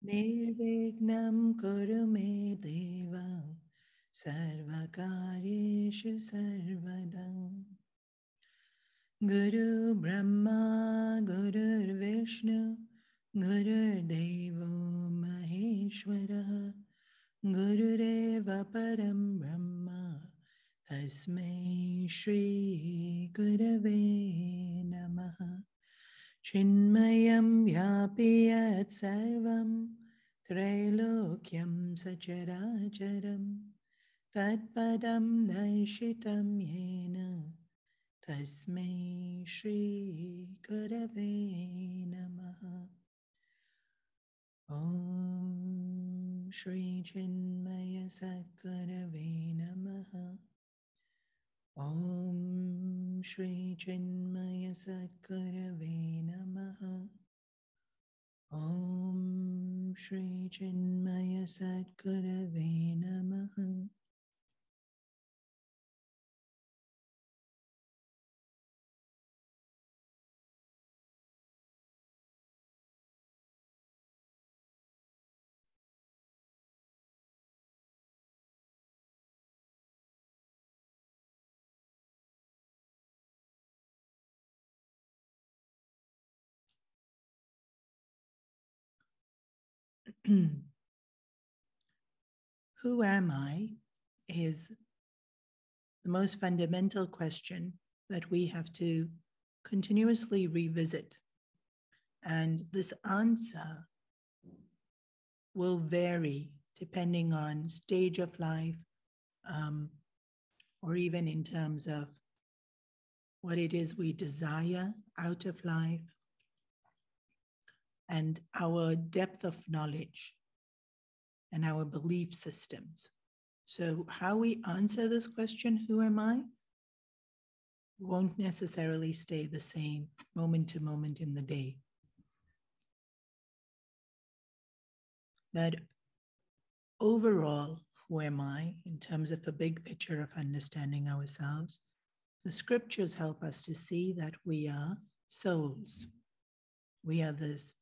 Nirvignam kuru me deva sarvakaryeshu sarvadam. Guru Brahma Guru Vishnu Guru Devo Maheshwara Gurudeva Param Brahma Tasmai Shri Gurave Namaha. Chinmayam Vyapiyat Sarvam Trailokyam Sacharacharam Tatpadam Darshitam Yena Tasmai Shri Gurave Namaha. Om Shri Chinmaya Satgurave Namaha. Om Shri Chinmaya Satgurave Namaha. Om Shri Chinmaya Satgurave Namaha. Who am I is the most fundamental question that we have to continuously revisit. And this answer will vary depending on stage of life, or even in terms of what it is we desire out of life and our depth of knowledge and our belief systems. So how we answer this question, who am I, won't necessarily stay the same moment to moment in the day. But overall, who am I in terms of a big picture of understanding ourselves? The scriptures help us to see that we are souls. We are this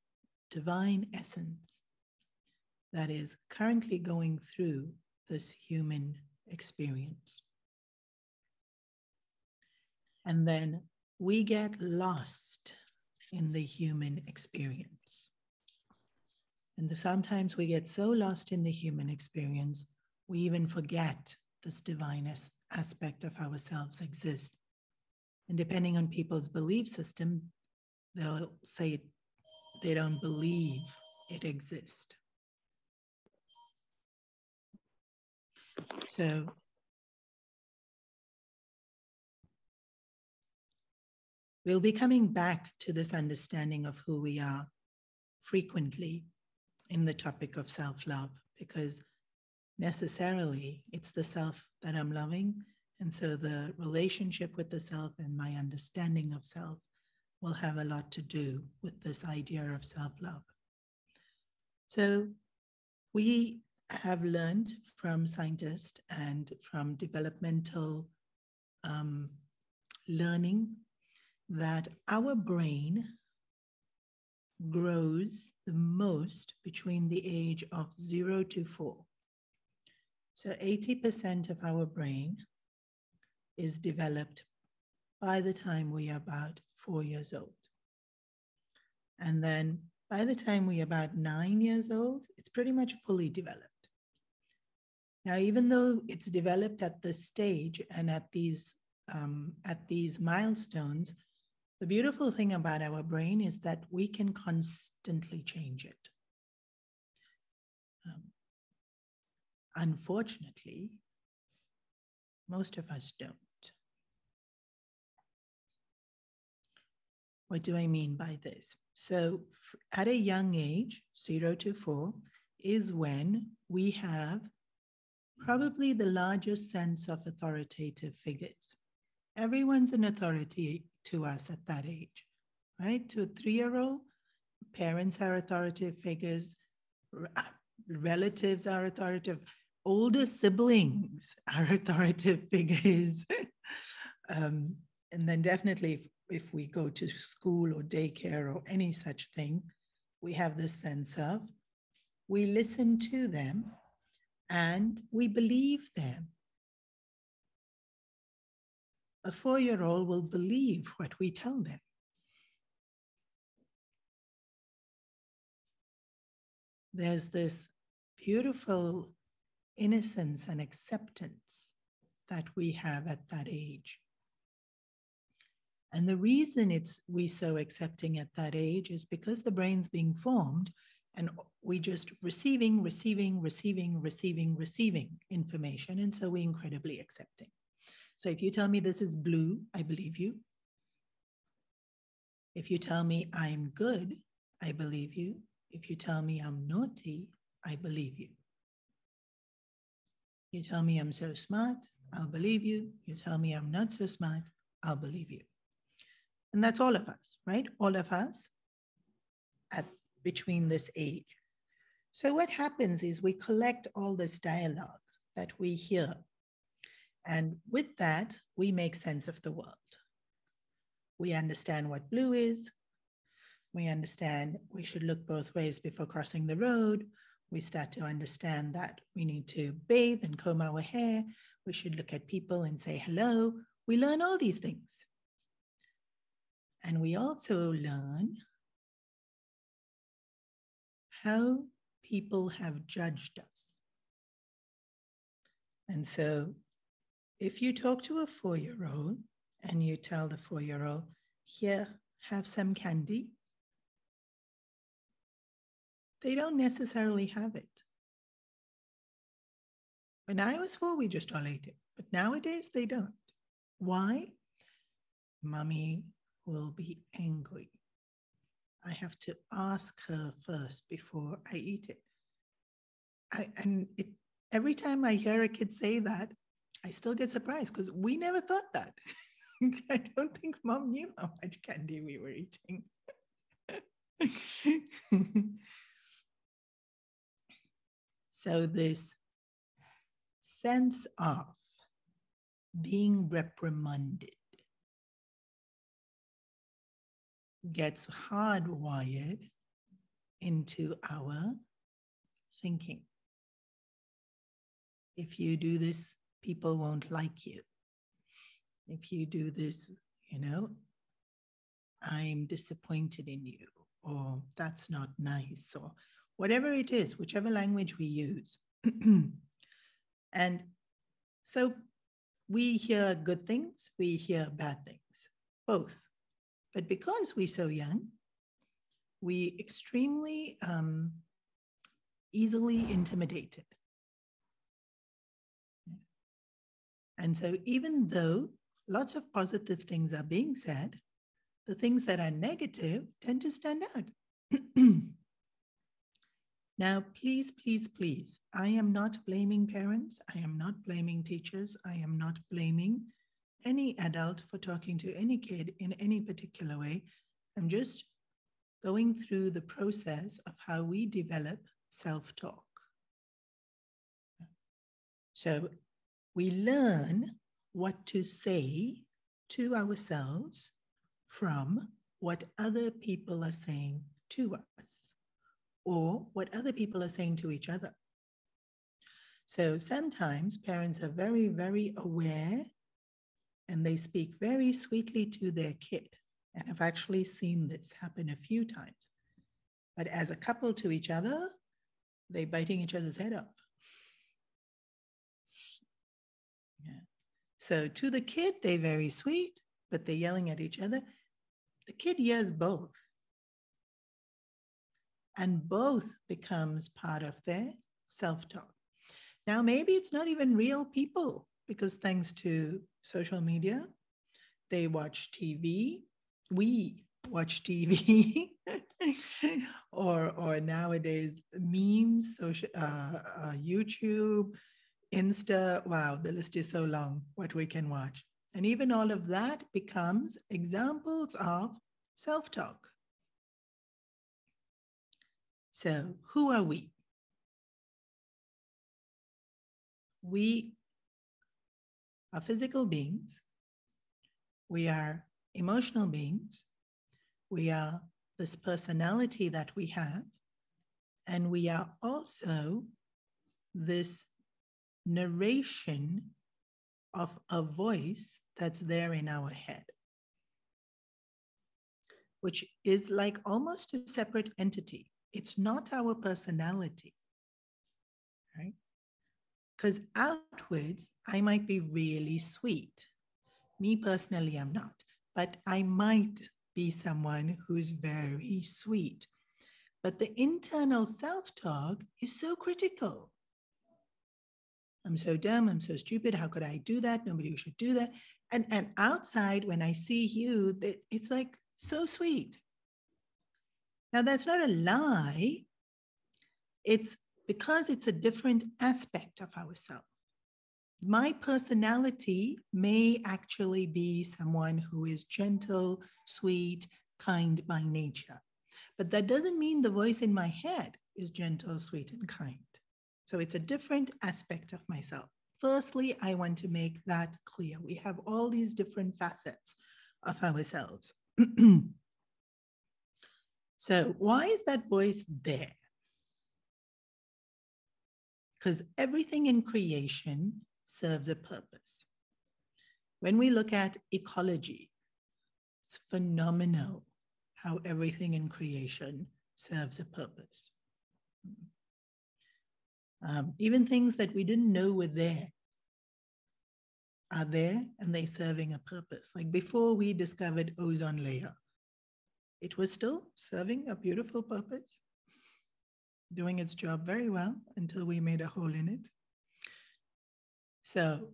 divine essence that is currently going through this human experience. And then we get lost in the human experience. And sometimes we get so lost in the human experience, we even forget this divine aspect of ourselves exists. And depending on people's belief system, they'll say they don't believe it exists. So we'll be coming back to this understanding of who we are frequently in the topic of self-love, because necessarily it's the self that I'm loving. And so the relationship with the self and my understanding of self will have a lot to do with this idea of self-love. So we have learned from scientists and from developmental learning that our brain grows the most between the age of 0 to 4. So 80% of our brain is developed by the time we are about 4 years old. And then by the time we are about 9 years old, it's pretty much fully developed. Now, even though it's developed at this stage and at these milestones, the beautiful thing about our brain is that we can constantly change it. Unfortunately, most of us don't. What do I mean by this? So at a young age, 0 to 4, is when we have probably the largest sense of authoritative figures. Everyone's an authority to us at that age, right? To a 3-year-old, parents are authoritative figures, relatives are authoritative, older siblings are authoritative figures. And then definitely if we go to school or daycare or any such thing, we have this sense of we listen to them, and we believe them. A 4-year-old will believe what we tell them. There's this beautiful innocence and acceptance that we have at that age. And the reason we so accepting at that age is because the brain's being formed and we just receiving information. And so we're incredibly accepting. So if you tell me this is blue, I believe you. If you tell me I'm good, I believe you. If you tell me I'm naughty, I believe you. You tell me I'm so smart, I'll believe you. You tell me I'm not so smart, I'll believe you. And that's all of us, right? All of us between this age. So what happens is we collect all this dialogue that we hear. And with that, we make sense of the world. We understand what blue is. We understand we should look both ways before crossing the road. We start to understand that we need to bathe and comb our hair. We should look at people and say hello. We learn all these things. And we also learn how people have judged us. And so if you talk to a 4-year-old and you tell the 4-year-old, here, have some candy, they don't necessarily have it. When I was 4, we just all ate it. But nowadays, they don't. Why? Mommy will be angry. I have to ask her first before I eat it. Every time I hear a kid say that, I still get surprised because we never thought that. I don't think Mom knew how much candy we were eating. So this sense of being reprimanded gets hardwired into our thinking. If you do this, people won't like you. If you do this, I'm disappointed in you, or that's not nice, or whatever it is, whichever language we use. And so we hear good things, we hear bad things, both. But because we're so young, we extremely easily intimidated. And so even though lots of positive things are being said, the things that are negative tend to stand out. Now, please, please, please, I am not blaming parents. I am not blaming teachers. I am not blaming any adult for talking to any kid in any particular way. I'm just going through the process of how we develop self-talk. So we learn what to say to ourselves from what other people are saying to us, or what other people are saying to each other. So sometimes parents are very, very aware and they speak very sweetly to their kid. And I've actually seen this happen a few times. But as a couple to each other, they're biting each other's head off. Yeah. So to the kid, they're very sweet, but they're yelling at each other. The kid hears both. And both becomes part of their self-talk. Now, maybe it's not even real people, because thanks to social media, they watch TV. We watch TV, or nowadays memes, YouTube, Insta. Wow, the list is so long, what we can watch. And even all of that becomes examples of self-talk. So who are we? We are physical beings. We are emotional beings. We are this personality that we have. And we are also this narration of a voice that's there in our head, which is like almost a separate entity. It's not our personality, right? Because outwards, I might be really sweet. Me personally, I'm not, but I might be someone who's very sweet. But the internal self-talk is so critical. I'm so dumb, I'm so stupid, how could I do that? Nobody should do that. And outside, when I see you, it's like so sweet. Now, that's not a lie. It's because it's a different aspect of ourselves. My personality may actually be someone who is gentle, sweet, kind by nature. But that doesn't mean the voice in my head is gentle, sweet, and kind. So it's a different aspect of myself. Firstly, I want to make that clear. We have all these different facets of ourselves. So why is that voice there? Because everything in creation serves a purpose. When we look at ecology, it's phenomenal how everything in creation serves a purpose. Even things that we didn't know were there are there, and they're serving a purpose. Like before we discovered ozone layer, it was still serving a beautiful purpose, doing its job very well until we made a hole in it. So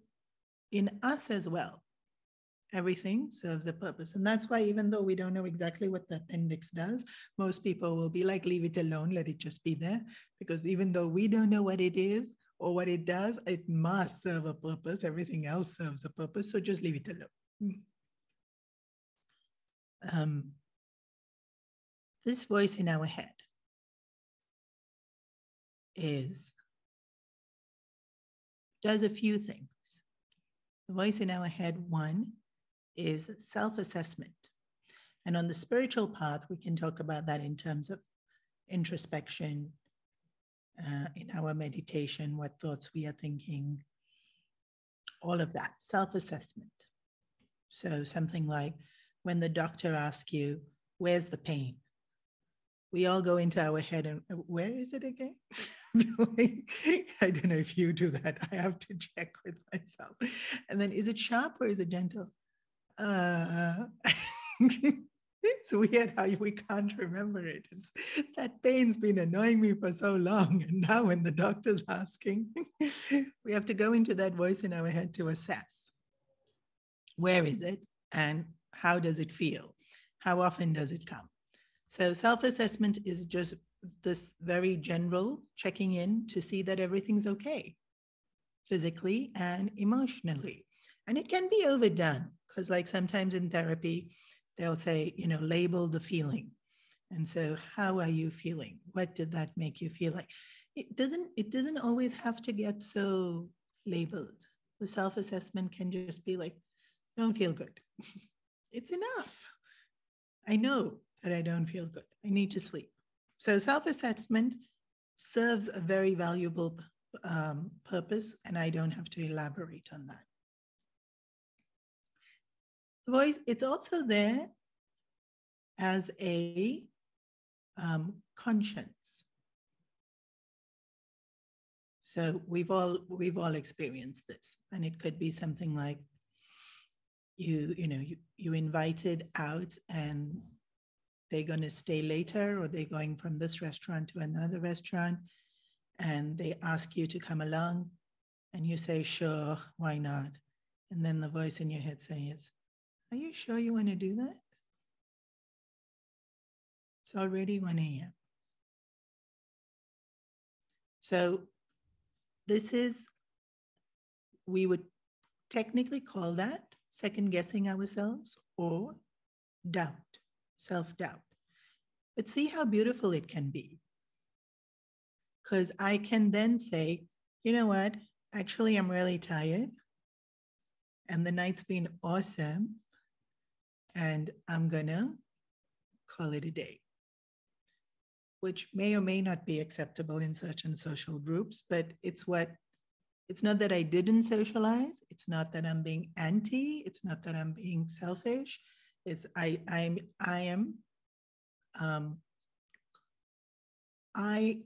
in us as well, everything serves a purpose. And that's why even though we don't know exactly what the appendix does, most people will be like, leave it alone, let it just be there. Because even though we don't know what it is or what it does, it must serve a purpose. Everything else serves a purpose. So just leave it alone. This voice in our head does a few things. The voice in our head, one, is self-assessment. And on the spiritual path, we can talk about that in terms of introspection, in our meditation, what thoughts we are thinking, all of that, self-assessment. So something like when the doctor asks you, where's the pain? We all go into our head and where is it again? I don't know if you do that. I have to check with myself. And then is it sharp or is it gentle? It's weird how we can't remember it. That pain's been annoying me for so long. And now when the doctor's asking, we have to go into that voice in our head to assess. Where is it? And how does it feel? How often does it come? So self-assessment is just this very general checking in to see that everything's okay, physically and emotionally. And it can be overdone because like sometimes in therapy, they'll say, label the feeling. And so how are you feeling? What did that make you feel like? It doesn't always have to get so labeled. The self-assessment can just be like, don't feel good. It's enough. I know that I don't feel good. I need to sleep. So self-assessment serves a very valuable purpose, and I don't have to elaborate on that. The voice, it's also there as a conscience. So we've all experienced this, and it could be something like you invited out and they're going to stay later, or they're going from this restaurant to another restaurant, and they ask you to come along, and you say, sure, why not? And then the voice in your head says, are you sure you want to do that? It's already 1 a.m. So we would technically call that second guessing ourselves or doubt, self-doubt. But see how beautiful it can be. Because I can then say, you know what? Actually, I'm really tired. And the night's been awesome. And I'm going to call it a day. which may or may not be acceptable in certain social groups, but it's not that I didn't socialize. It's not that I'm being anti. It's not that I'm being selfish. It's I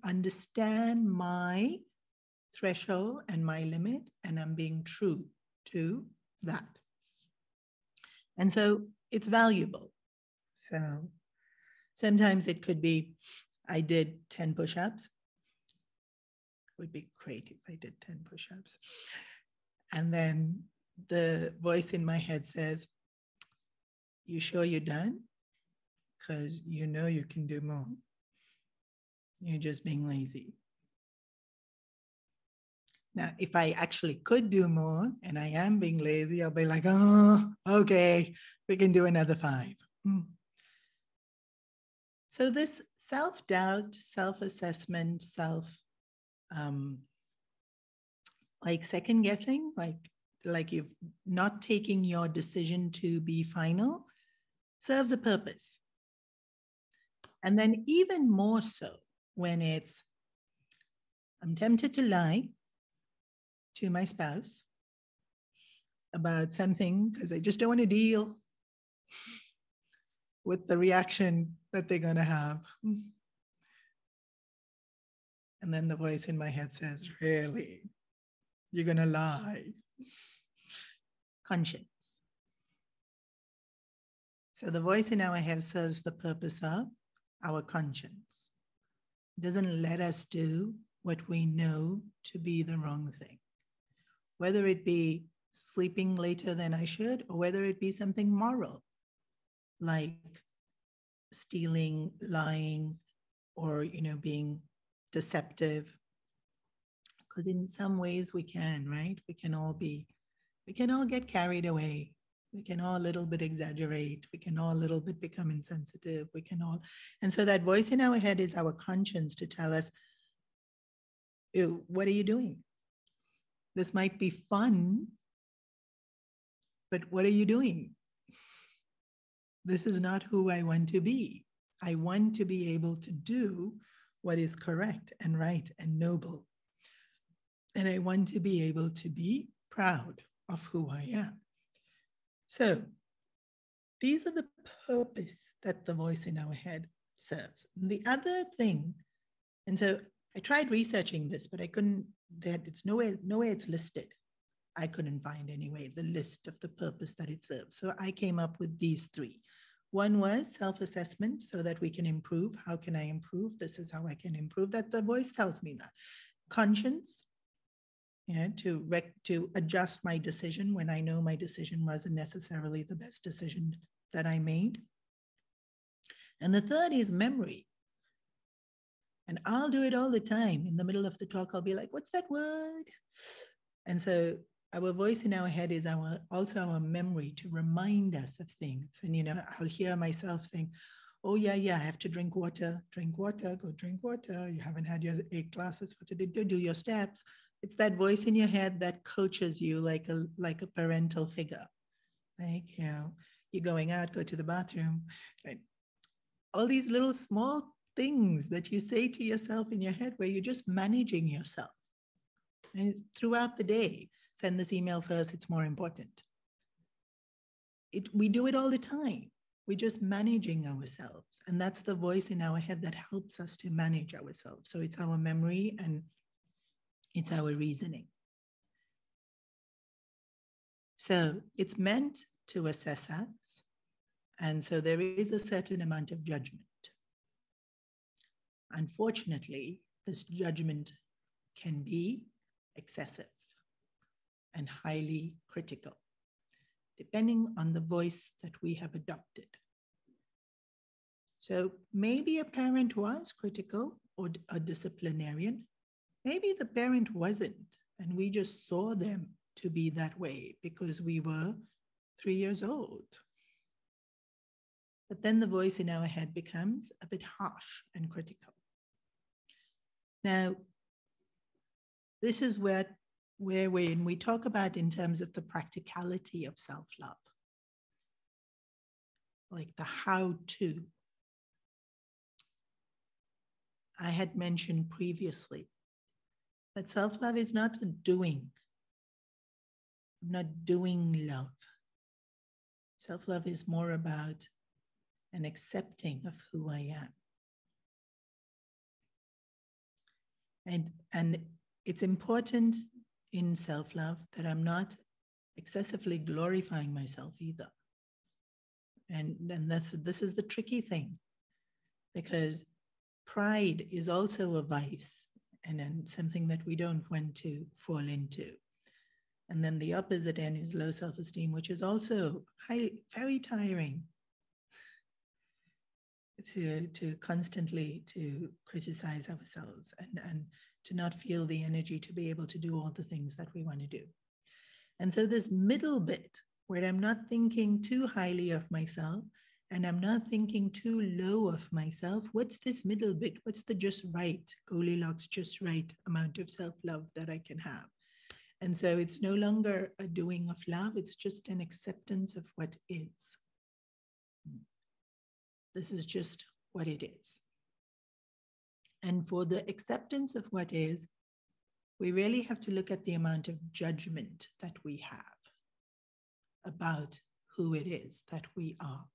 understand my threshold and my limit, and I'm being true to that. And so it's valuable. So sometimes it could be, I did 10 push-ups. It would be great if I did 10 push-ups. And then the voice in my head says, you sure you're done? Because you know you can do more. You're just being lazy. Now, if I actually could do more and I am being lazy, I'll be like, oh, okay, we can do another 5. So this self-doubt, self-assessment, like second guessing, like you've not taking your decision to be final, serves a purpose. And then even more so when it's, I'm tempted to lie to my spouse about something because I just don't want to deal with the reaction that they're going to have. And then the voice in my head says, really? You're going to lie? Conscience. So the voice in our head serves the purpose of our conscience. It doesn't let us do what we know to be the wrong thing. Whether it be sleeping later than I should, or whether it be something moral, like stealing, lying, or being deceptive. Because in some ways we can, right? We can all get carried away. We can all a little bit exaggerate. We can all a little bit become insensitive. And so that voice in our head is our conscience to tell us, ew, what are you doing? This might be fun, but what are you doing? This is not who I want to be. I want to be able to do what is correct and right and noble. And I want to be able to be proud of who I am. So these are the purpose that the voice in our head serves. The other thing, and so I tried researching this, but I couldn't, it's nowhere it's listed. I couldn't find anyway the list of the purpose that it serves. So I came up with these 3. One was self-assessment so that we can improve. How can I improve? This is how I can improve. That the voice tells me that. Conscience, to adjust my decision when I know my decision wasn't necessarily the best decision that I made. And the third is memory. And I'll do it all the time. In the middle of the talk, I'll be like, what's that word? And so our voice in our head is also our memory to remind us of things. And, I'll hear myself saying, oh, yeah, I have to drink water, go drink water. You haven't had your 8 classes for today, do your steps. It's that voice in your head that coaches you like a parental figure. Like, you're going out, go to the bathroom. Right? All these little small things that you say to yourself in your head where you're just managing yourself. And throughout the day, send this email first, it's more important. We do it all the time. We're just managing ourselves. And that's the voice in our head that helps us to manage ourselves. So it's our memory and it's our reasoning. So it's meant to assess us. And so there is a certain amount of judgment. Unfortunately, this judgment can be excessive and highly critical, depending on the voice that we have adopted. So maybe a parent was critical or a disciplinarian. Maybe the parent wasn't, and we just saw them to be that way because we were 3 years old. But then the voice in our head becomes a bit harsh and critical. Now, this is where when we talk about in terms of the practicality of self-love, like the how-to. I had mentioned previously that self-love is not a doing. I'm not doing love. Self-love is more about an accepting of who I am. And it's important in self-love that I'm not excessively glorifying myself either. And this is the tricky thing, because pride is also a vice and something that we don't want to fall into. And then the opposite end is low self-esteem, which is also very tiring to constantly to criticize ourselves and to not feel the energy to be able to do all the things that we want to do. And so this middle bit where I'm not thinking too highly of myself and I'm not thinking too low of myself, what's this middle bit? What's the just right, Goldilocks just right amount of self-love that I can have? And so it's no longer a doing of love, it's just an acceptance of what is. This is just what it is. And for the acceptance of what is, we really have to look at the amount of judgment that we have about who it is that we are.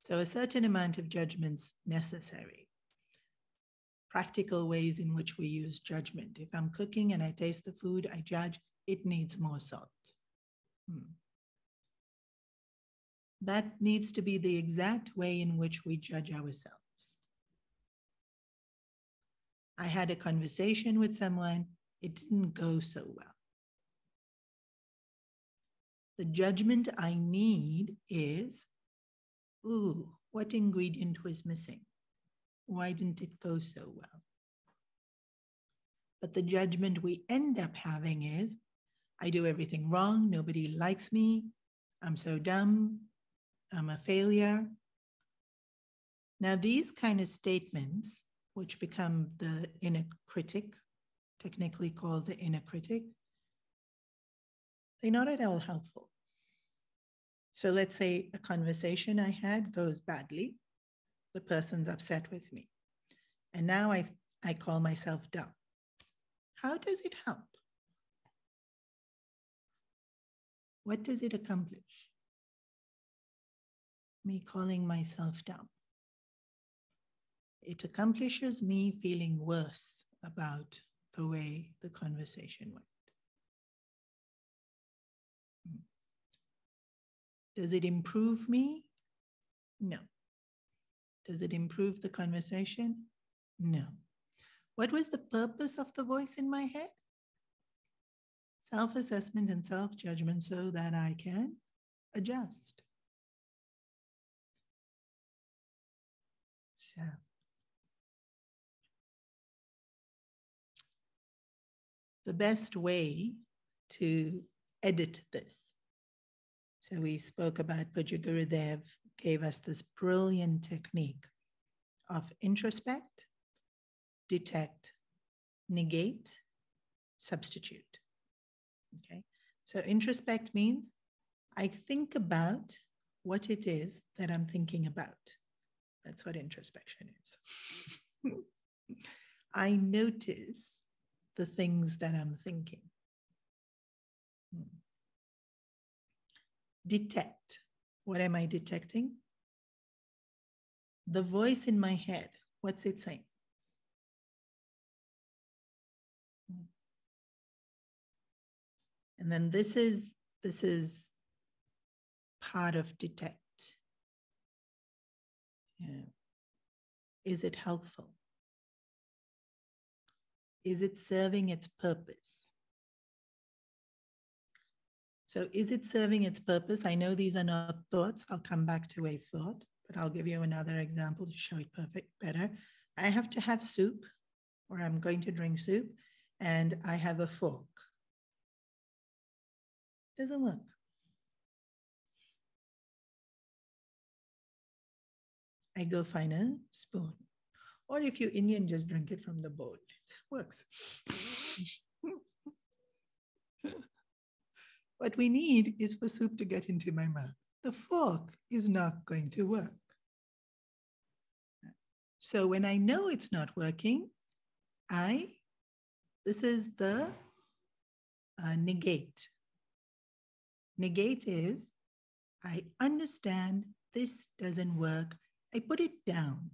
So a certain amount of judgment's necessary. Practical ways in which we use judgment. If I'm cooking and I taste the food, I judge it needs more salt. That needs to be the exact way in which we judge ourselves. I had a conversation with someone, it didn't go so well. The judgment I need is, ooh, what ingredient was missing? Why didn't it go so well? But the judgment we end up having is, I do everything wrong, nobody likes me, I'm so dumb, I'm a failure. Now, these kind of statements, which become the inner critic, technically called the inner critic, they're not at all helpful. So let's say a conversation I had goes badly. The person's upset with me. And now I call myself dumb. How does it help? What does it accomplish? Me calling myself dumb. It accomplishes me feeling worse about the way the conversation went. Does it improve me? No. Does it improve the conversation? No. What was the purpose of the voice in my head? Self-assessment and self-judgment so that I can adjust. So, the best way to edit this. So we spoke about Pujya Gurudev gave us this brilliant technique of introspect, detect, negate, substitute. Okay, so introspect means I think about what it is that I'm thinking about. That's what introspection is. I notice the things that I'm thinking. Detect. What am I detecting? The voice in my head. What's it saying? And then this is part of detect. Yeah. Is it helpful? Is it serving its purpose? So is it serving its purpose? I know these are not thoughts. I'll come back to a thought, but I'll give you another example to show it better. I have to have soup, or I'm going to drink soup, and I have a fork. Doesn't work. I go find a spoon. Or if you're Indian, just drink it from the bowl. It works. What we need is for soup to get into my mouth. The fork is not going to work. So when I know it's not working, this is the negate. Negate is, I understand this doesn't work. I put it down.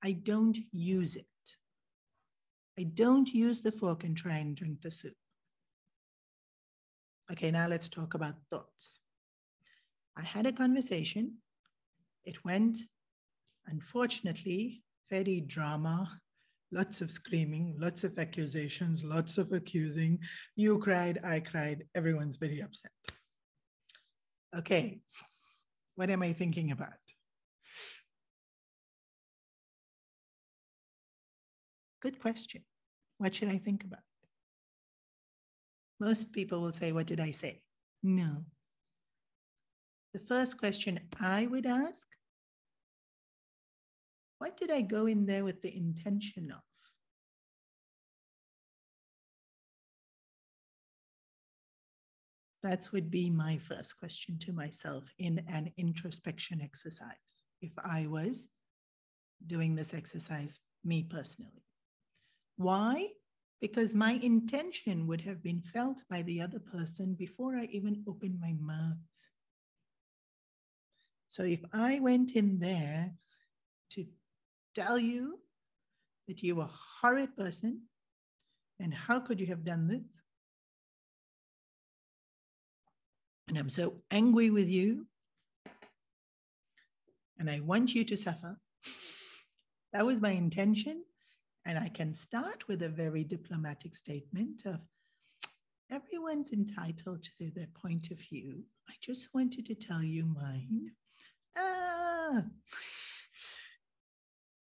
I don't use it. I don't use the fork and try and drink the soup. Okay, now let's talk about thoughts. I had a conversation. It went, unfortunately, very drama, lots of screaming, lots of accusations, lots of accusing. You cried, I cried, everyone's very upset. Okay, what am I thinking about? Good question. What should I think about? Most people will say, what did I say? No. The first question I would ask, what did I go in there with the intention of? That would be my first question to myself in an introspection exercise, if I was doing this exercise, me personally. Why? Because my intention would have been felt by the other person before I even opened my mouth. So if I went in there to tell you that you were a horrid person, and how could you have done this? And I'm so angry with you, and I want you to suffer. That was my intention. And I can start with a very diplomatic statement of, everyone's entitled to their point of view. I just wanted to tell you mine.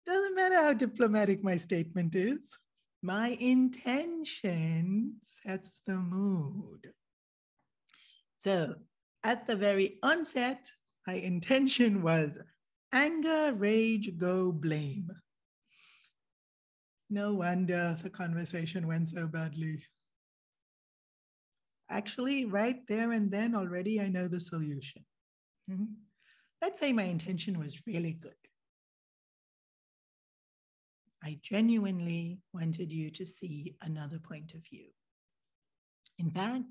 Doesn't matter how diplomatic my statement is. My intention sets the mood. So at the very onset, my intention was anger, rage, go, blame. No wonder the conversation went so badly. Actually, right there and then already, I know the solution. Let's say my intention was really good. I genuinely wanted you to see another point of view. In fact,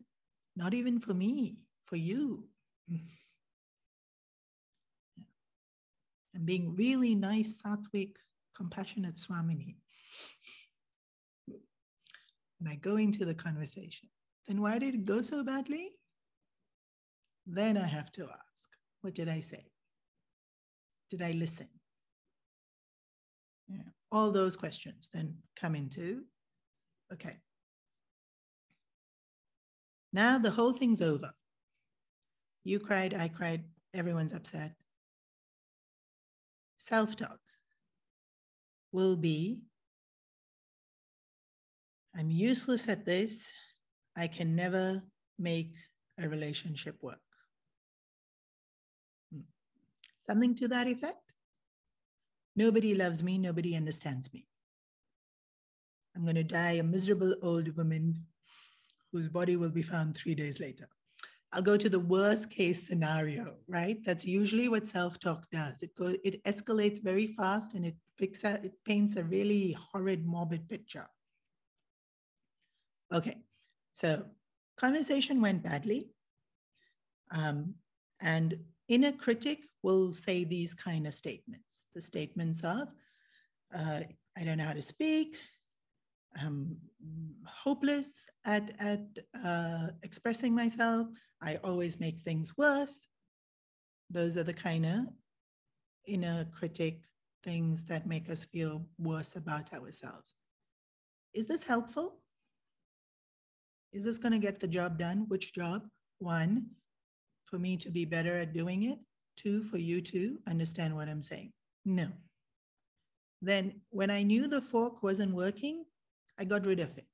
not even for me, for you. I'm being really nice, Sattvic, compassionate Swamini. And I go into the conversation. Then why did it go so badly? Then I have to ask, what did I say? Did I listen? Yeah. All those questions then come into, okay. Now the whole thing's over. You cried, I cried, everyone's upset. Self-talk will be, I'm useless at this. I can never make a relationship work. Something to that effect. Nobody loves me. Nobody understands me. I'm going to die a miserable old woman whose body will be found 3 days later. I'll go to the worst case scenario, right? That's usually what self-talk does. It escalates very fast and it paints a really horrid, morbid picture. Okay, so conversation went badly. And inner critic will say these kind of statements. The statements of, I don't know how to speak, I'm hopeless at expressing myself, I always make things worse. Those are the kind of inner critic things that make us feel worse about ourselves. Is this helpful? Is this going to get the job done? Which job? 1, for me to be better at doing it. 2, for you to understand what I'm saying. No. Then when I knew the fork wasn't working, I got rid of it.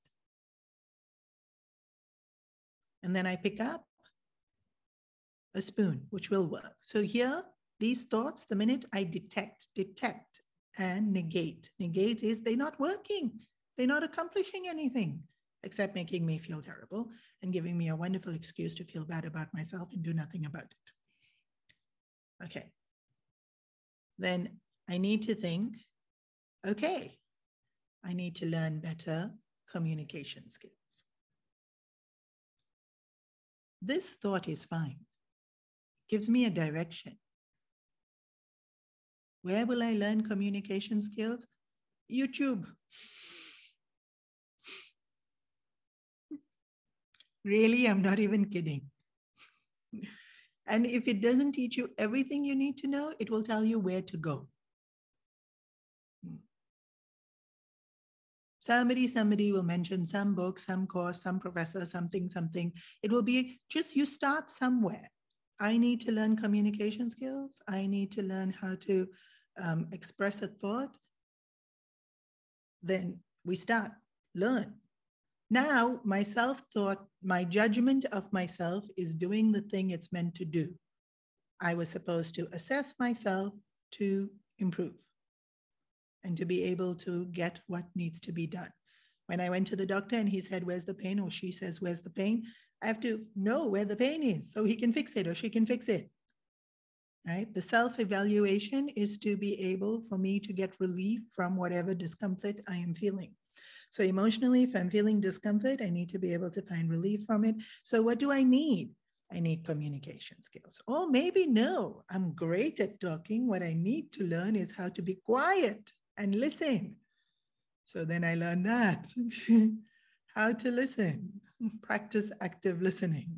And then I pick up a spoon, which will work. So here, these thoughts, the minute I detect and negate. Negate is they're not working. They're not accomplishing anything except making me feel terrible and giving me a wonderful excuse to feel bad about myself and do nothing about it. Okay. Then I need to think, okay, I need to learn better communication skills. This thought is fine. Gives me a direction. Where will I learn communication skills? YouTube. Really, I'm not even kidding. And if it doesn't teach you everything you need to know, it will tell you where to go. Somebody will mention some book, some course, some professor, something. It will be just you start somewhere. I need to learn communication skills. I need to learn how to express a thought. Then we start, learn. Now, my self-thought, my judgment of myself is doing the thing it's meant to do. I was supposed to assess myself to improve and to be able to get what needs to be done. When I went to the doctor and he said, where's the pain? Or she says, where's the pain? I have to know where the pain is so he can fix it or she can fix it. Right? The self-evaluation is to be able for me to get relief from whatever discomfort I am feeling. So emotionally, if I'm feeling discomfort, I need to be able to find relief from it. So what do I need? I need communication skills. Or maybe no, I'm great at talking. What I need to learn is how to be quiet and listen. So then I learned that. How to listen. Practice active listening.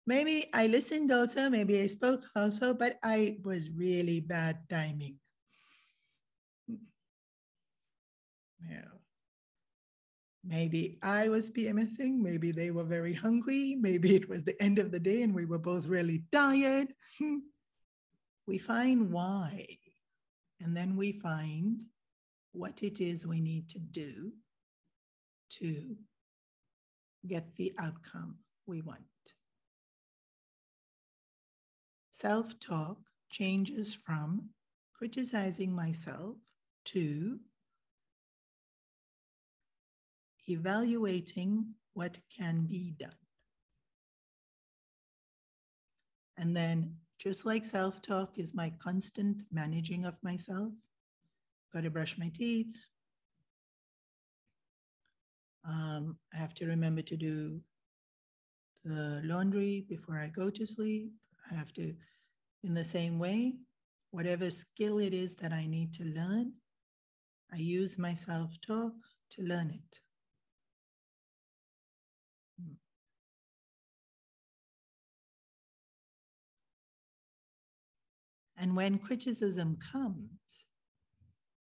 Maybe I listened also, maybe I spoke also, but I was really bad timing. Yeah. Maybe I was PMSing, maybe they were very hungry, maybe it was the end of the day and we were both really tired. We find why, and then we find what it is we need to do to get the outcome we want. Self-talk changes from criticizing myself to evaluating what can be done. And then, just like self-talk is my constant managing of myself, got to brush my teeth. I have to remember to do the laundry before I go to sleep. I have to, in the same way, whatever skill it is that I need to learn, I use my self-talk to learn it. And when criticism comes,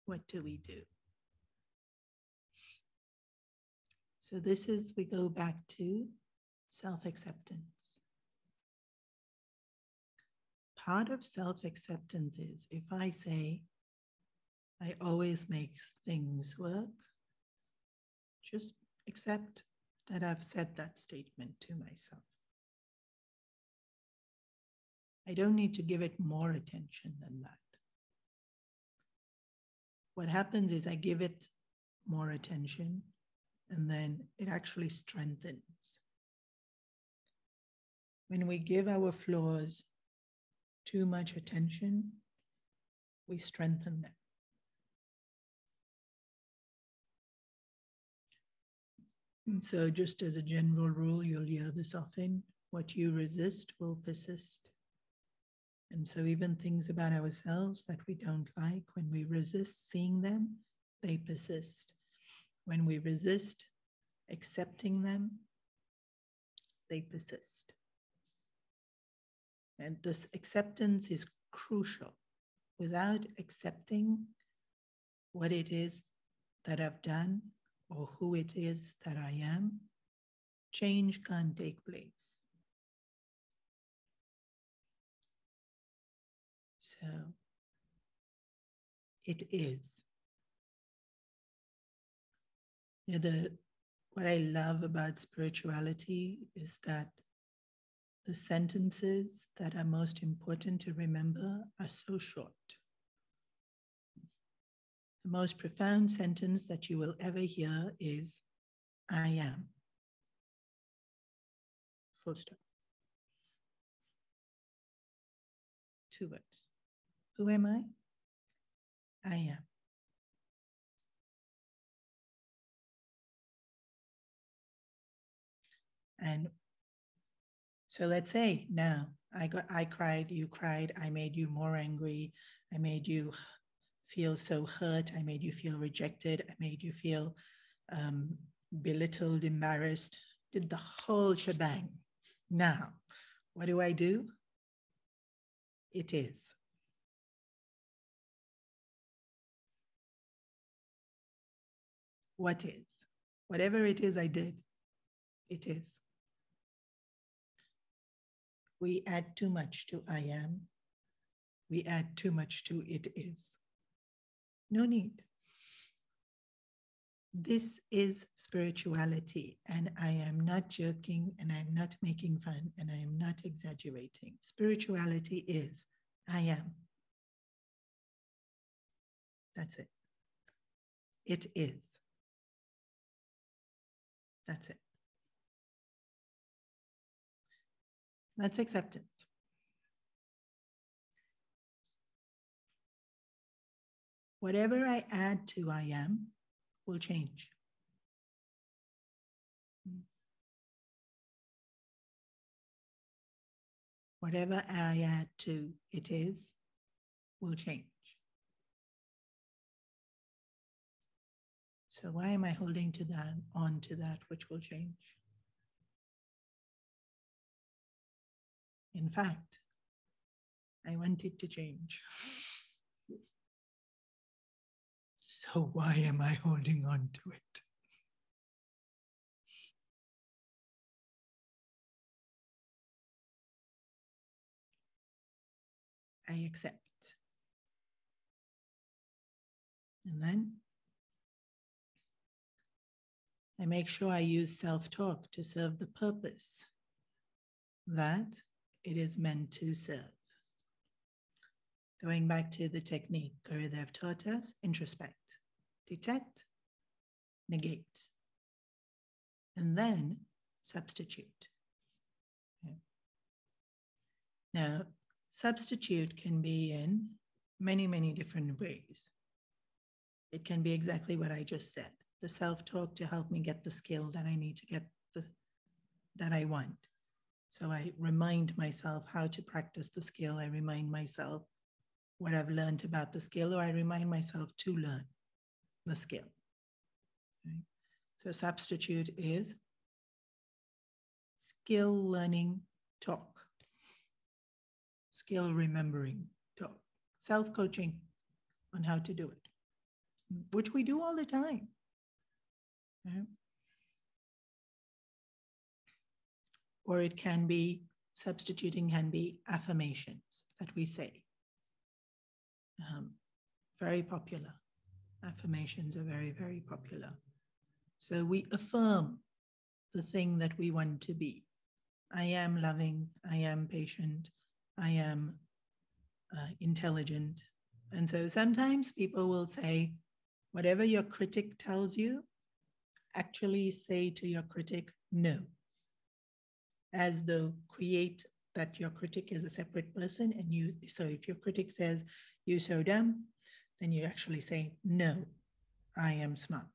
what do we do? So this is, we go back to self-acceptance. Part of self-acceptance is if I say, I always make things work, just accept that I've said that statement to myself. I don't need to give it more attention than that. What happens is I give it more attention and then it actually strengthens. When we give our flaws too much attention, we strengthen them. And so just as a general rule, you'll hear this often, what you resist will persist. And so even things about ourselves that we don't like, when we resist seeing them, they persist. When we resist accepting them, they persist. And this acceptance is crucial. Without accepting what it is that I've done or who it is that I am, change can't take place. So it is. You know, what I love about spirituality is that the sentences that are most important to remember are so short. The most profound sentence that you will ever hear is, I am. Full stop. Two words. Who am I? I am. And so let's say now I cried, you cried, I made you more angry, I made you feel so hurt, I made you feel rejected, I made you feel belittled, embarrassed, did the whole shebang. Now, what do? It is. What is? Whatever it is I did, it is. We add too much to I am. We add too much to it is. No need. This is spirituality, and I am not joking, and I'm not making fun, and I am not exaggerating. Spirituality is I am. That's it. It is. That's it. That's acceptance. Whatever I add to I am will change. Whatever I add to it is will change. So why am I holding to that, on to that which will change? In fact, I want it to change. So why am I holding on to it? I accept. And then I make sure I use self-talk to serve the purpose that it is meant to serve. Going back to the technique Gurudev taught us, introspect, detect, negate, and then substitute. Okay. Now, substitute can be in many, many different ways. It can be exactly what I just said. The self-talk to help me get the skill that I need to get that I want. So I remind myself how to practice the skill. I remind myself what I've learned about the skill, or I remind myself to learn the skill. Okay. So substitute is skill learning talk, skill remembering talk, self-coaching on how to do it, which we do all the time. Okay. Or it can be, substituting can be affirmations that we say. Very popular. Affirmations are very, very popular. So we affirm the thing that we want to be. I am loving, I am patient, I am intelligent. And so sometimes people will say, whatever your critic tells you, actually say to your critic, no. As though create that your critic is a separate person, and you, so if your critic says, you're so dumb, then you actually say, no, I am smart.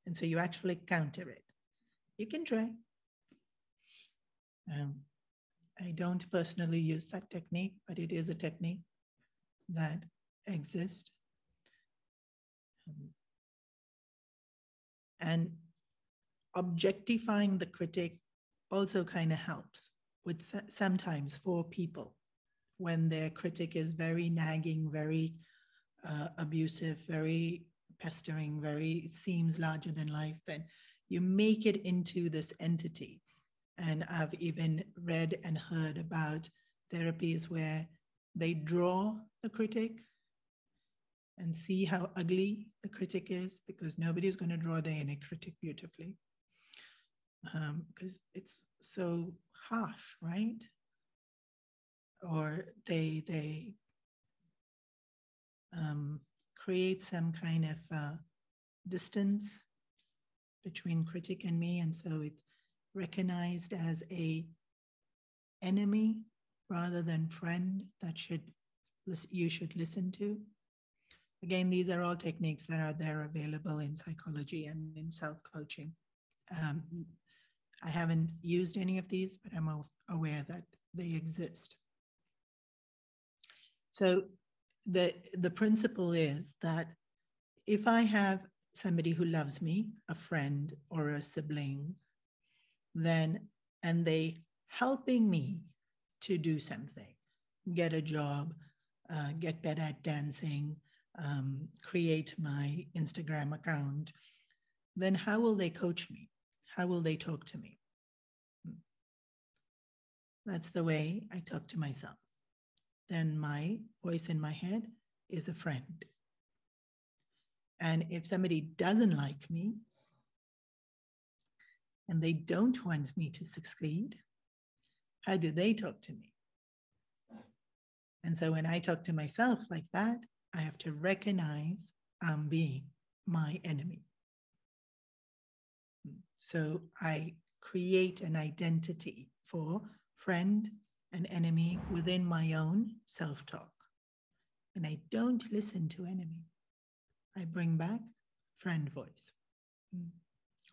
And so you actually counter it. You can try. I don't personally use that technique, but it is a technique that exists. And objectifying the critic also kind of helps with sometimes for people when their critic is very nagging, very abusive, very pestering, very seems larger than life, then you make it into this entity. And I've even read and heard about therapies where they draw the critic and see how ugly the critic is, because nobody's going to draw their inner critic beautifully, because it's so harsh, right? Or they create some kind of distance between critic and me, and so it's recognized as a enemy rather than friend that should you should listen to. Again, these are all techniques that are there available in psychology and in self-coaching. Um, I haven't used any of these, but I'm aware that they exist. So the principle is that if I have somebody who loves me, a friend or a sibling, then, and they helping me to do something, get a job, get better at dancing, create my Instagram account, then how will they coach me? How will they talk to me? That's the way I talk to myself. Then my voice in my head is a friend. And if somebody doesn't like me and they don't want me to succeed, how do they talk to me? And so when I talk to myself like that, I have to recognize I'm being my enemy. So I create an identity for friend and enemy within my own self-talk. And I don't listen to enemy. I bring back friend voice.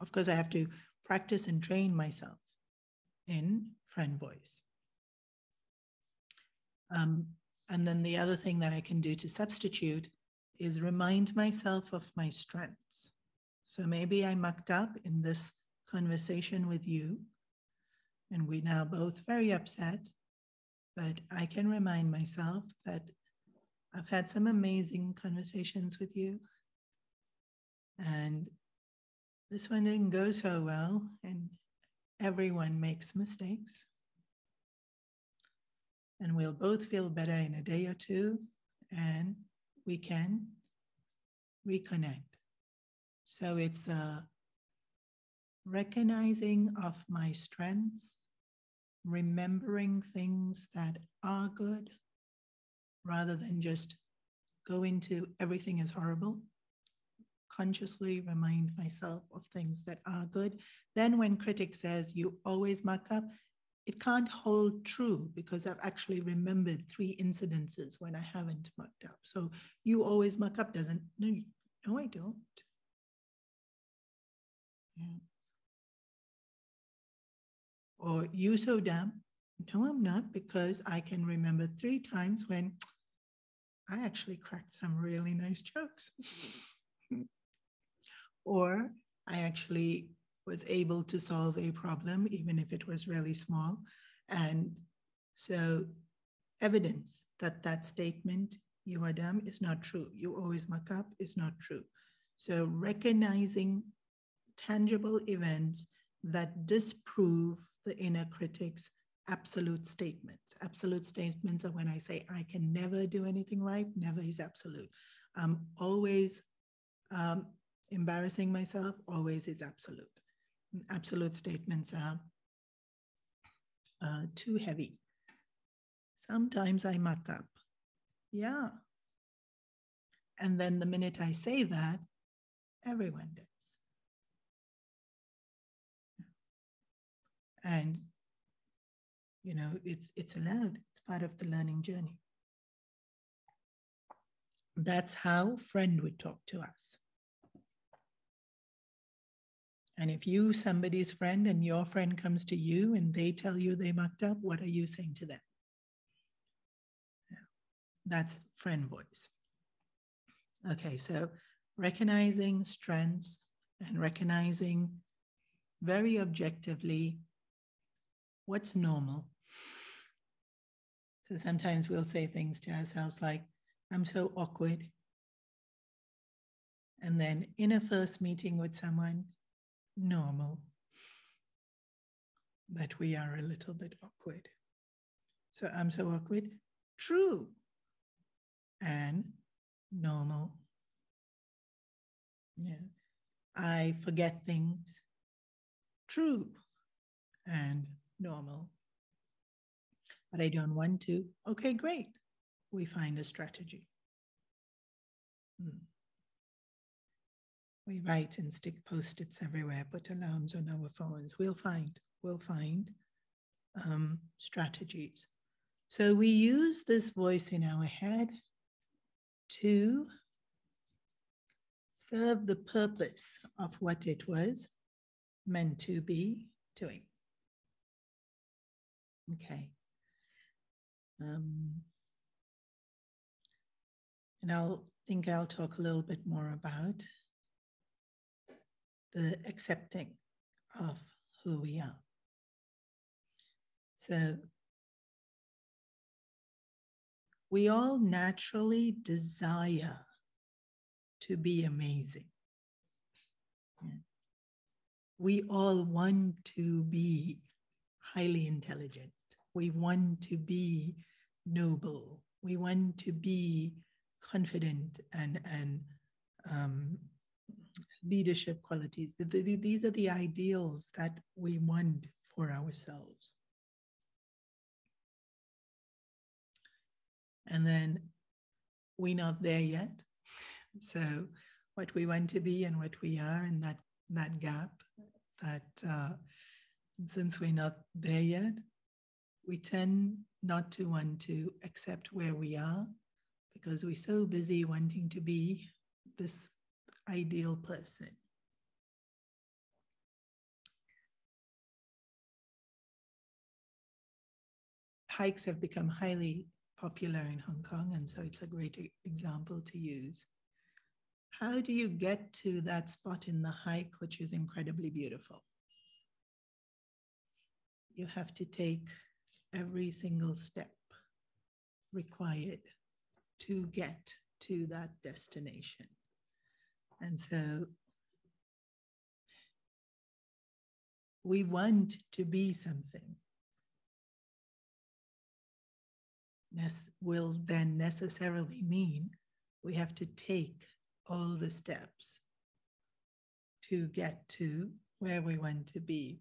Of course, I have to practice and train myself in friend voice. And then the other thing that I can do to substitute is remind myself of my strengths. So maybe I mucked up in this conversation with you, and we're now both very upset, but I can remind myself that I've had some amazing conversations with you, and this one didn't go so well, and everyone makes mistakes. And we'll both feel better in a day or two, and we can reconnect. So it's a recognizing of my strengths, remembering things that are good, rather than just go into everything is horrible. Consciously remind myself of things that are good. Then when critic says you always muck up, it can't hold true because I've actually remembered 3 incidences when I haven't mucked up. So you always muck up doesn't, no, I don't. Yeah. Or you so dumb. No, I'm not, because I can remember 3 times when I actually cracked some really nice jokes. Or I actually was able to solve a problem, even if it was really small. And so evidence that that statement, you are dumb, is not true. You always muck up, is not true. So recognizing tangible events that disprove the inner critic's absolute statements. Absolute statements are when I say I can never do anything right, never is absolute. Always embarrassing myself, always is absolute. Absolute statements are too heavy. Sometimes I muck up. Yeah. And then the minute I say that, everyone does. And, you know, it's allowed. It's part of the learning journey. That's how friend would talk to us. And if you, somebody's friend, and your friend comes to you and they tell you they mucked up, what are you saying to them? That's friend voice. Okay, so recognizing strengths and recognizing very objectively what's normal. So sometimes we'll say things to ourselves like, I'm so awkward. And then in a first meeting with someone, normal, that we are a little bit awkward. So I'm so awkward, true, and normal. Yeah. I forget things, true, and normal. But I don't want to. Okay, great. We find a strategy. We write and stick post-its everywhere, put alarms on our phones. We'll find strategies. So we use this voice in our head to serve the purpose of what it was meant to be doing. Okay. And I'll talk a little bit more about the accepting of who we are. So we all naturally desire to be amazing. Yeah. We all want to be highly intelligent. We want to be noble. We want to be confident and leadership qualities. These are the ideals that we want for ourselves. And then we're not there yet. So what we want to be and what we are in that gap, that since we're not there yet, we tend not to want to accept where we are because we're so busy wanting to be this ideal person. Hikes have become highly popular in Hong Kong, and so it's a great example to use. How do you get to that spot in the hike, which is incredibly beautiful? You have to take every single step required to get to that destination. And so we want to be something. Will then necessarily mean we have to take all the steps to get to where we want to be.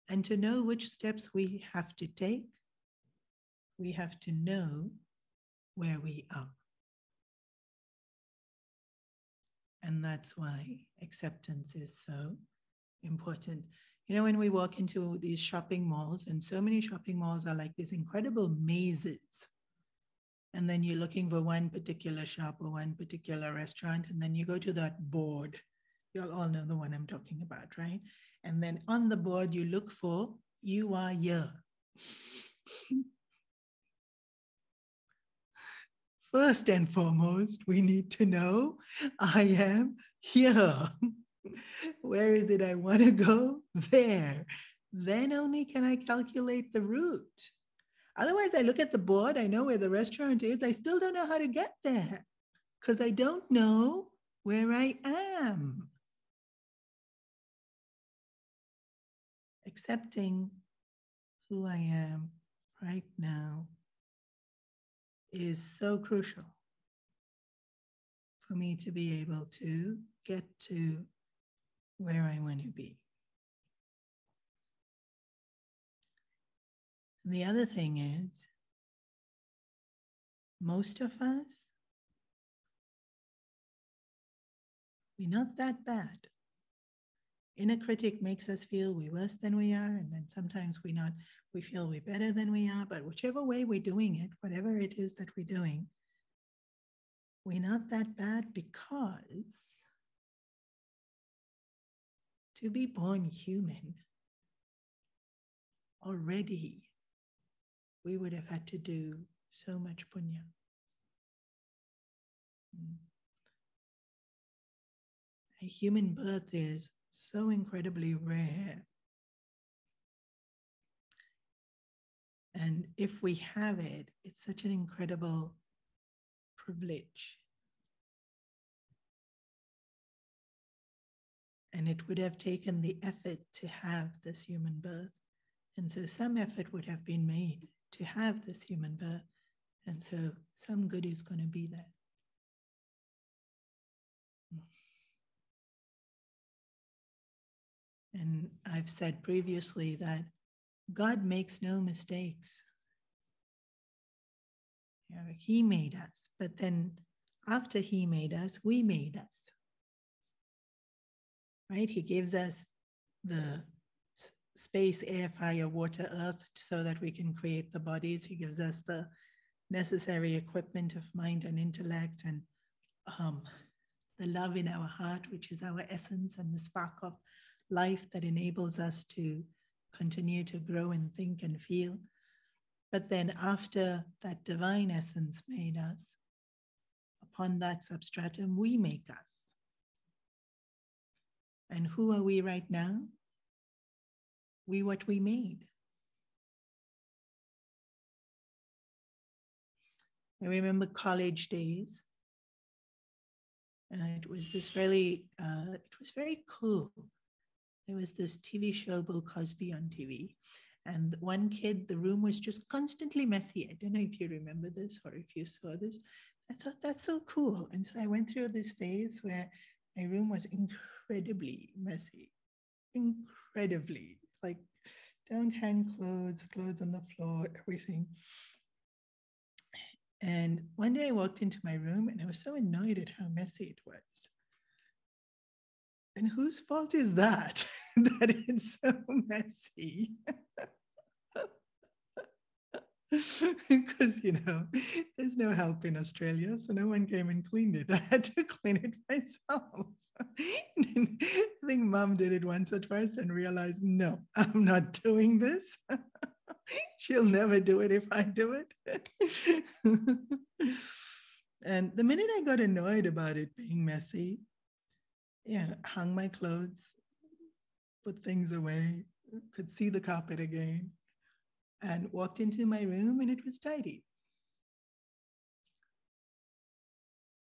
And to know which steps we have to take, we have to know where we are. And that's why acceptance is so important. You know, when we walk into these shopping malls, and so many shopping malls are like these incredible mazes. And then you're looking for one particular shop or one particular restaurant, and then you go to that board. You'll all know the one I'm talking about, right? And then on the board, you look for, you are here. First and foremost, we need to know, I am here. Where is it I want to go? There. Then only can I calculate the route. Otherwise, I look at the board, I know where the restaurant is, I still don't know how to get there because I don't know where I am. Accepting who I am right now is so crucial for me to be able to get to where I want to be. And the other thing is, most of us, we're not that bad. Inner critic makes us feel we're worse than we are, and then sometimes we feel we're better than we are, but whichever way we're doing it, whatever it is that we're doing, we're not that bad because to be born human, already we would have had to do so much punya. A human birth is so incredibly rare. And if we have it, it's such an incredible privilege. And it would have taken the effort to have this human birth. And so some effort would have been made to have this human birth. And so some good is going to be there. And I've said previously that God makes no mistakes. You know, he made us, but then after he made us, we made us. Right? He gives us the space, air, fire, water, earth, so that we can create the bodies. He gives us the necessary equipment of mind and intellect, and the love in our heart, which is our essence, and the spark of life that enables us to continue to grow and think and feel. But then after that divine essence made us, upon that substratum, we make us. And who are we right now? We what we made. I remember college days. It was this really, it was very cool. There was this TV show, Bill Cosby, on TV. And one kid, the room was just constantly messy. I don't know if you remember this or if you saw this. I thought that's so cool. And so I went through this phase where my room was incredibly messy. Incredibly. Like, don't hang clothes, clothes on the floor, everything. And one day I walked into my room and I was so annoyed at how messy it was. And whose fault is that, that it's so messy? Because, there's no help in Australia, so no one came and cleaned it. I had to clean it myself. I think mom did it once or twice and realized, no, I'm not doing this. She'll never do it if I do it. And the minute I got annoyed about it being messy, hung my clothes, put things away, could see the carpet again, and walked into my room and it was tidy.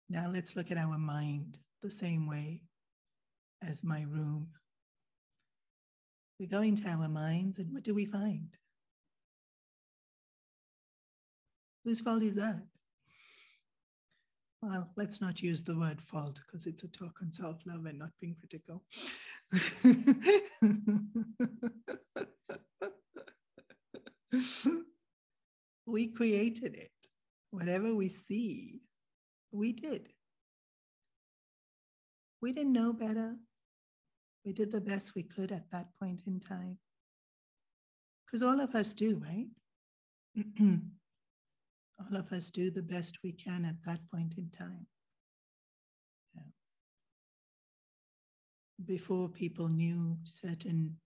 Now let's look at our mind the same way as my room. We go into our minds and what do we find? Whose fault is that? Well, let's not use the word fault because it's a talk on self-love and not being critical. We created it. Whatever we see, we did. We didn't know better. We did the best we could at that point in time. Because all of us do, right? All of us do the best we can at that point in time. Yeah. Before people knew certain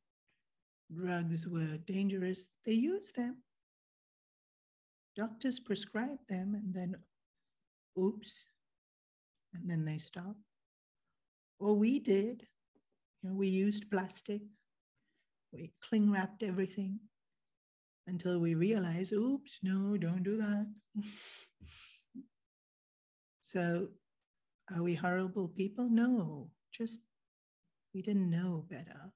drugs were dangerous, they used them. Doctors prescribed them and then, oops, and then they stopped. Or we did. We used plastic. We cling wrapped everything until we realized, oops, no, don't do that. So are we horrible people? No, just we didn't know better.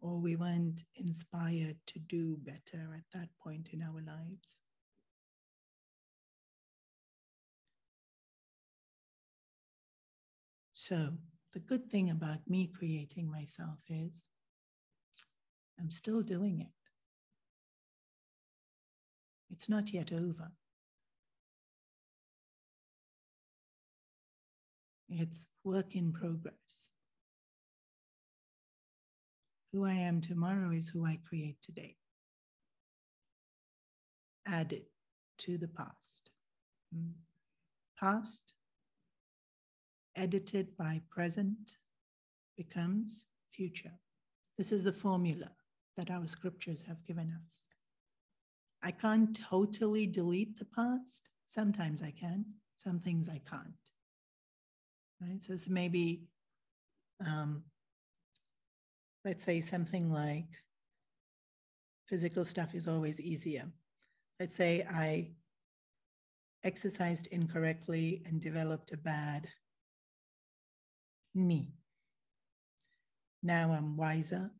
Or we weren't inspired to do better at that point in our lives. So the good thing about me creating myself is I'm still doing it. It's not yet over. It's work in progress. Who I am tomorrow is who I create today. Added to the past. Past, edited by present, becomes future. This is the formula that our scriptures have given us. I can't totally delete the past. Sometimes I can, some things I can't. Right? So it's maybe, let's say something like physical stuff is always easier. Let's say I exercised incorrectly and developed a bad knee. Now I'm wiser.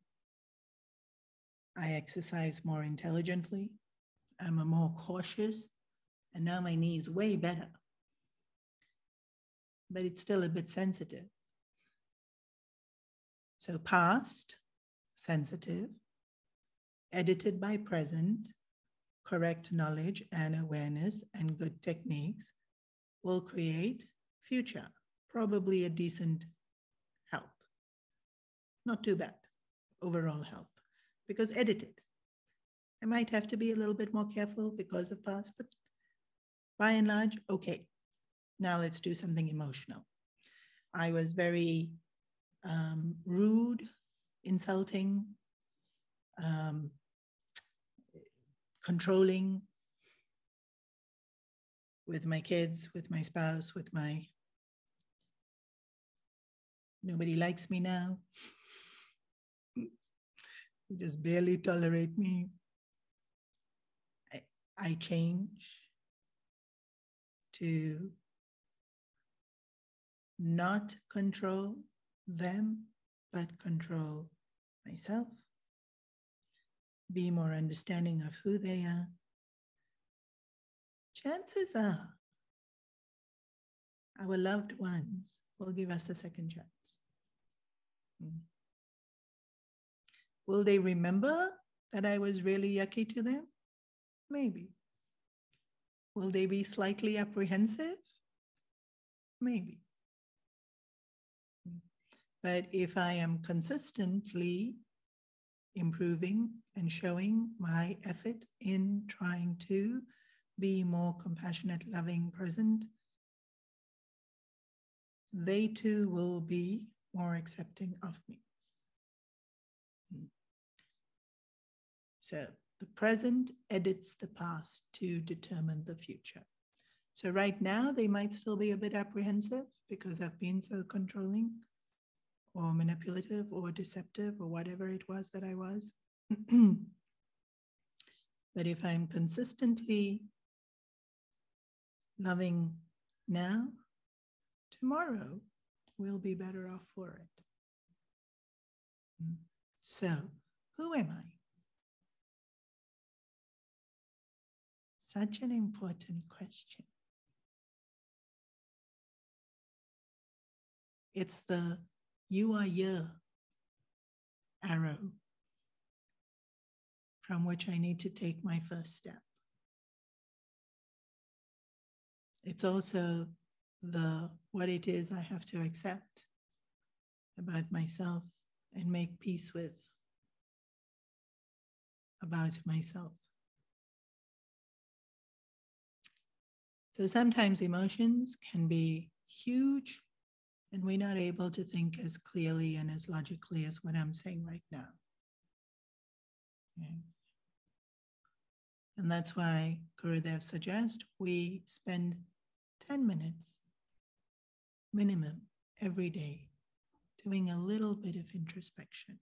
I exercise more intelligently. I'm more cautious. And now my knee is way better. But it's still a bit sensitive. So past, sensitive, edited by present, correct knowledge and awareness and good techniques will create future, probably a decent health. Not too bad. overall health, because edited. I might have to be a little bit more careful because of past, but by and large, okay. Now let's do something emotional. I was very rude, insulting, controlling with my kids, with my spouse, with my... Nobody likes me now. They just barely tolerate me. I change to not control them, but control myself. Be more understanding of who they are. Chances are our loved ones will give us a second chance. Will they remember that I was really yucky to them? Maybe. Will they be slightly apprehensive? Maybe. But if I am consistently improving and showing my effort in trying to be more compassionate, loving, present, they too will be more accepting of me. So the present edits the past to determine the future. So right now, they might still be a bit apprehensive because I've been so controlling or manipulative or deceptive or whatever it was that I was. But if I'm consistently loving now, tomorrow we'll be better off for it. So, who am I? Such an important question. It's the "you are here" arrow from which I need to take my first step. It's also the what it is I have to accept about myself and make peace with about myself. So sometimes emotions can be huge and we're not able to think as clearly and as logically as what I'm saying right now. Okay. And that's why Gurudev suggests we spend 10 minutes minimum every day doing a little bit of introspection.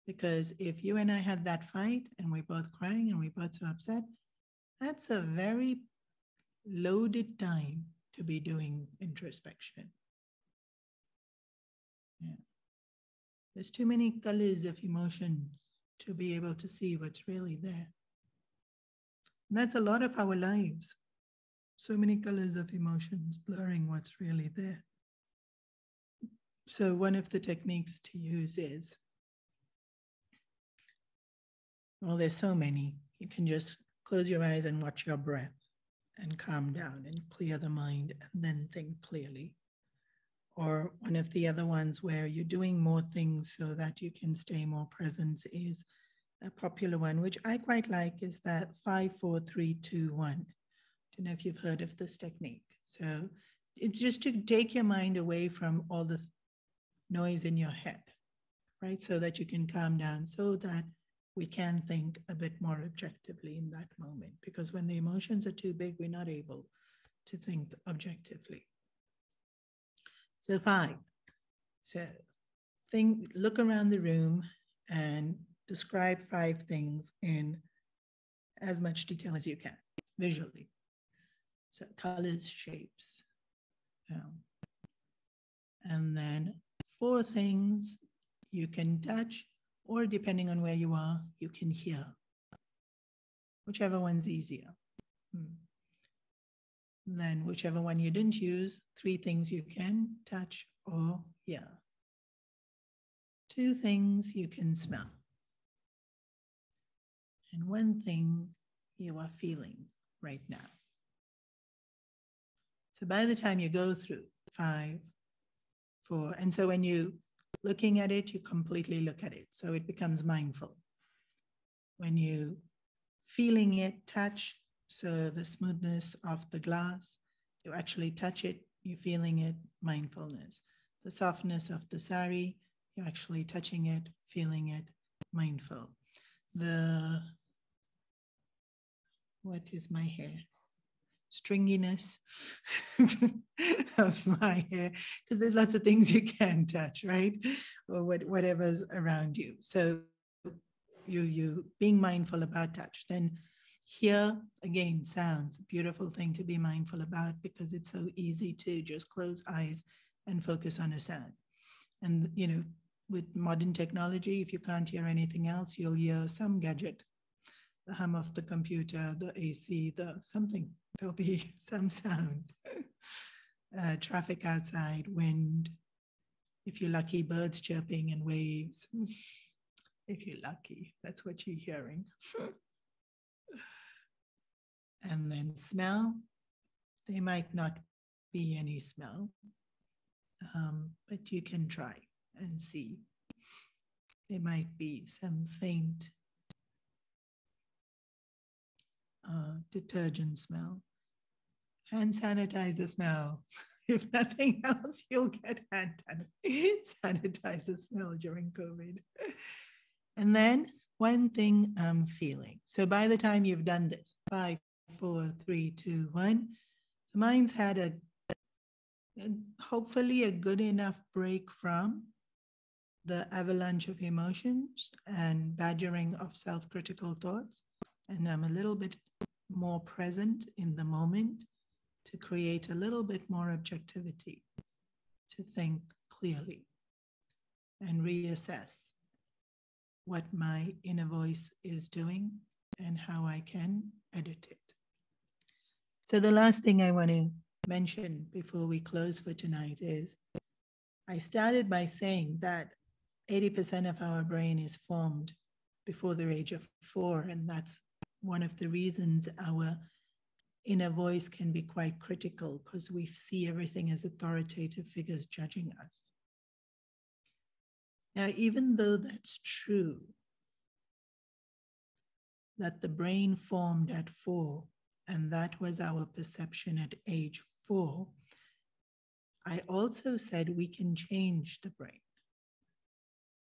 Because if you and I had that fight and we're both crying and we're both so upset, that's a very loaded time to be doing introspection. Yeah. There's too many colors of emotions to be able to see what's really there. And that's a lot of our lives. So many colors of emotions blurring what's really there. So one of the techniques to use is, well, there's so many. You can just close your eyes and watch your breath and calm down and clear the mind and then think clearly. Or one of the other ones where you're doing more things so that you can stay more present is a popular one, which I quite like, is that 5, 4, 3, 2, 1. Don't know if you've heard of this technique. So it's just to take your mind away from all the noise in your head, right? So that you can calm down, so that we can think a bit more objectively in that moment. Because when the emotions are too big, we're not able to think objectively. So 5. So look around the room and describe 5 things in as much detail as you can, visually. So colors, shapes. And then 4 things you can touch, or depending on where you are, you can hear. Whichever one's easier. Then whichever one you didn't use, 3 things you can touch or hear. 2 things you can smell. And 1 thing you are feeling right now. So by the time you go through 5, 4, and so when you looking at it, you completely look at it. So it becomes mindful. When you feeling it, touch, so the smoothness of the glass, you actually touch it, you're feeling it, mindfulness. The softness of the sari, you're actually touching it, feeling it, mindful. What is my hair? Stringiness of my hair, because there's lots of things you can touch, right? Or whatever's around you. So you being mindful about touch. Then here again, sounds, a beautiful thing to be mindful about because it's so easy to just close eyes and focus on a sound. And with modern technology, if you can't hear anything else, you'll hear some gadget, the hum of the computer, the AC, the something. There'll be some sound. Traffic outside, wind. If you're lucky, birds chirping and waves. If you're lucky, that's what you're hearing. And then smell. There might not be any smell, but you can try and see. There might be some faint detergent smell. Hand sanitizer smell. If nothing else, you'll get hand sanitizer smell during COVID. And then one thing I'm feeling. So by the time you've done this, 5, 4, 3, 2, 1, the mind's had hopefully a good enough break from the avalanche of emotions and badgering of self-critical thoughts. And I'm a little bit more present in the moment to create a little bit more objectivity, to think clearly and reassess what my inner voice is doing and how I can edit it. So the last thing I want to mention before we close for tonight is I started by saying that 80% of our brain is formed before the age of 4, and that's one of the reasons our inner voice can be quite critical, because we see everything as authoritative figures judging us. Now, even though that's true, that the brain formed at 4, and that was our perception at age 4, I also said we can change the brain.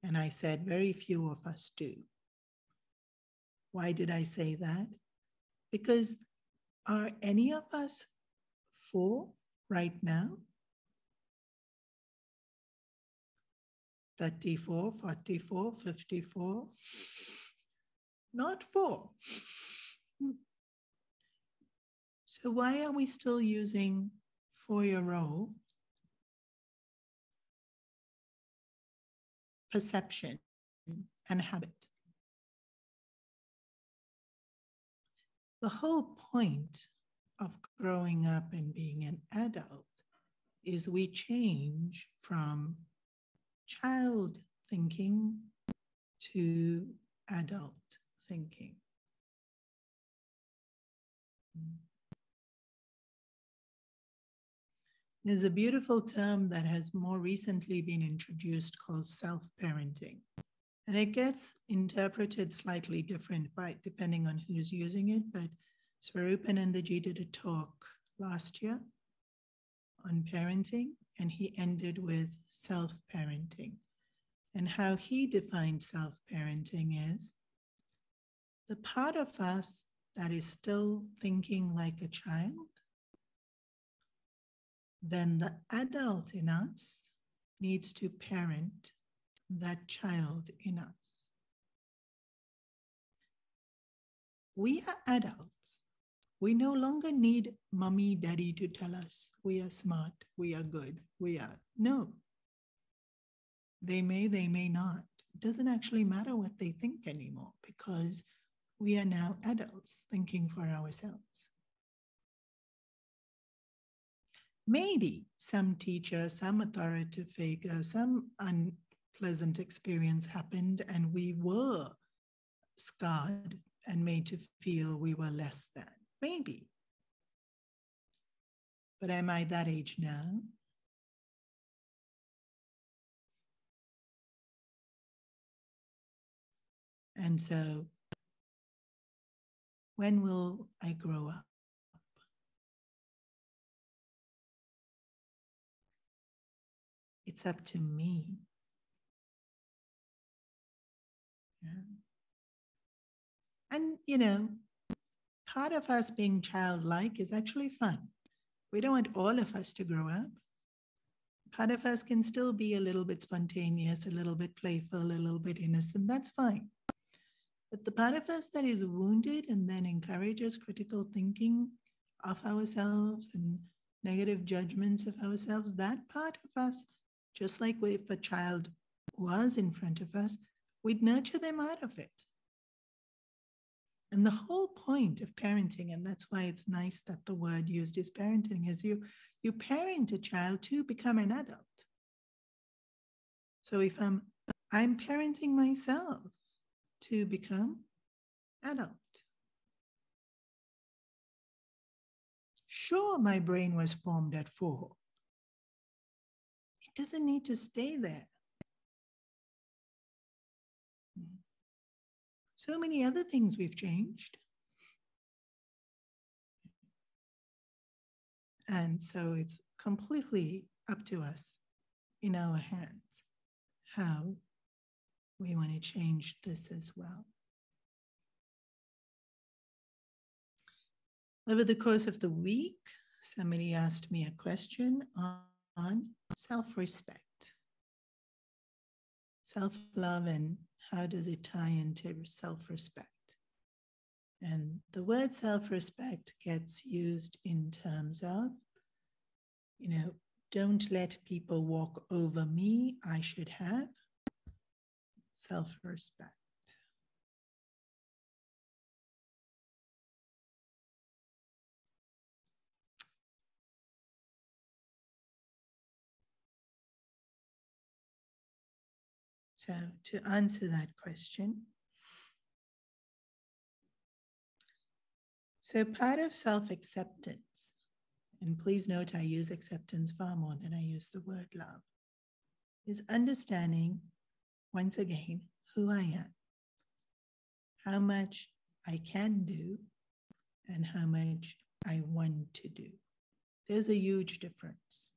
And I said very few of us do. Why did I say that? Because are any of us 4 right now? 34, 44, 54? Not 4. So why are we still using 4-year-old perception and habit? The whole point of growing up and being an adult is we change from child thinking to adult thinking. There's a beautiful term that has more recently been introduced called self-parenting. And it gets interpreted slightly different depending on who's using it. But Swarupananda did a talk last year on parenting, and he ended with self-parenting. And how he defined self-parenting is the part of us that is still thinking like a child, then the adult in us needs to parent that child in us. We are adults. We no longer need mommy, daddy to tell us we are smart, we are good, we are. No. They may not. It doesn't actually matter what they think anymore because we are now adults thinking for ourselves. Maybe some teacher, some authoritative figure, some unpleasant experience happened and we were scarred and made to feel we were less than. Maybe. But am I that age now? And so, when will I grow up? It's up to me. Yeah. And, part of us being childlike is actually fun. We don't want all of us to grow up. Part of us can still be a little bit spontaneous, a little bit playful, a little bit innocent. That's fine. But the part of us that is wounded and then encourages critical thinking of ourselves and negative judgments of ourselves, that part of us, just like if a child was in front of us, we'd nurture them out of it. And the whole point of parenting, and that's why it's nice that the word used is parenting, is you parent a child to become an adult. So if I'm parenting myself to become adult. Sure, my brain was formed at 4. It doesn't need to stay there. So many other things we've changed. And so it's completely up to us, in our hands, how we want to change this as well. Over the course of the week, somebody asked me a question on self-respect. Self-love and how does it tie into self-respect? And the word self-respect gets used in terms of, don't let people walk over me. I should have self-respect. So to answer that question, so part of self-acceptance, and please note I use acceptance far more than I use the word love, is understanding, once again, who I am, how much I can do, and how much I want to do. There's a huge difference.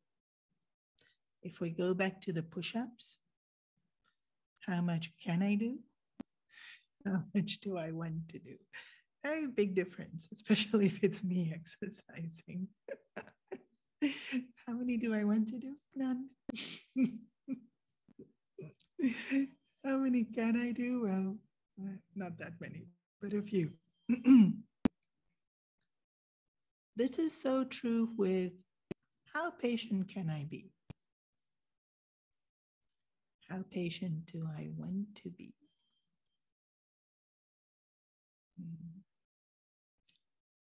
If we go back to the push-ups, how much can I do? How much do I want to do? Very big difference, especially if it's me exercising. How many do I want to do? None. How many can I do? Well, not that many, but a few. This is so true with how patient can I be? How patient do I want to be?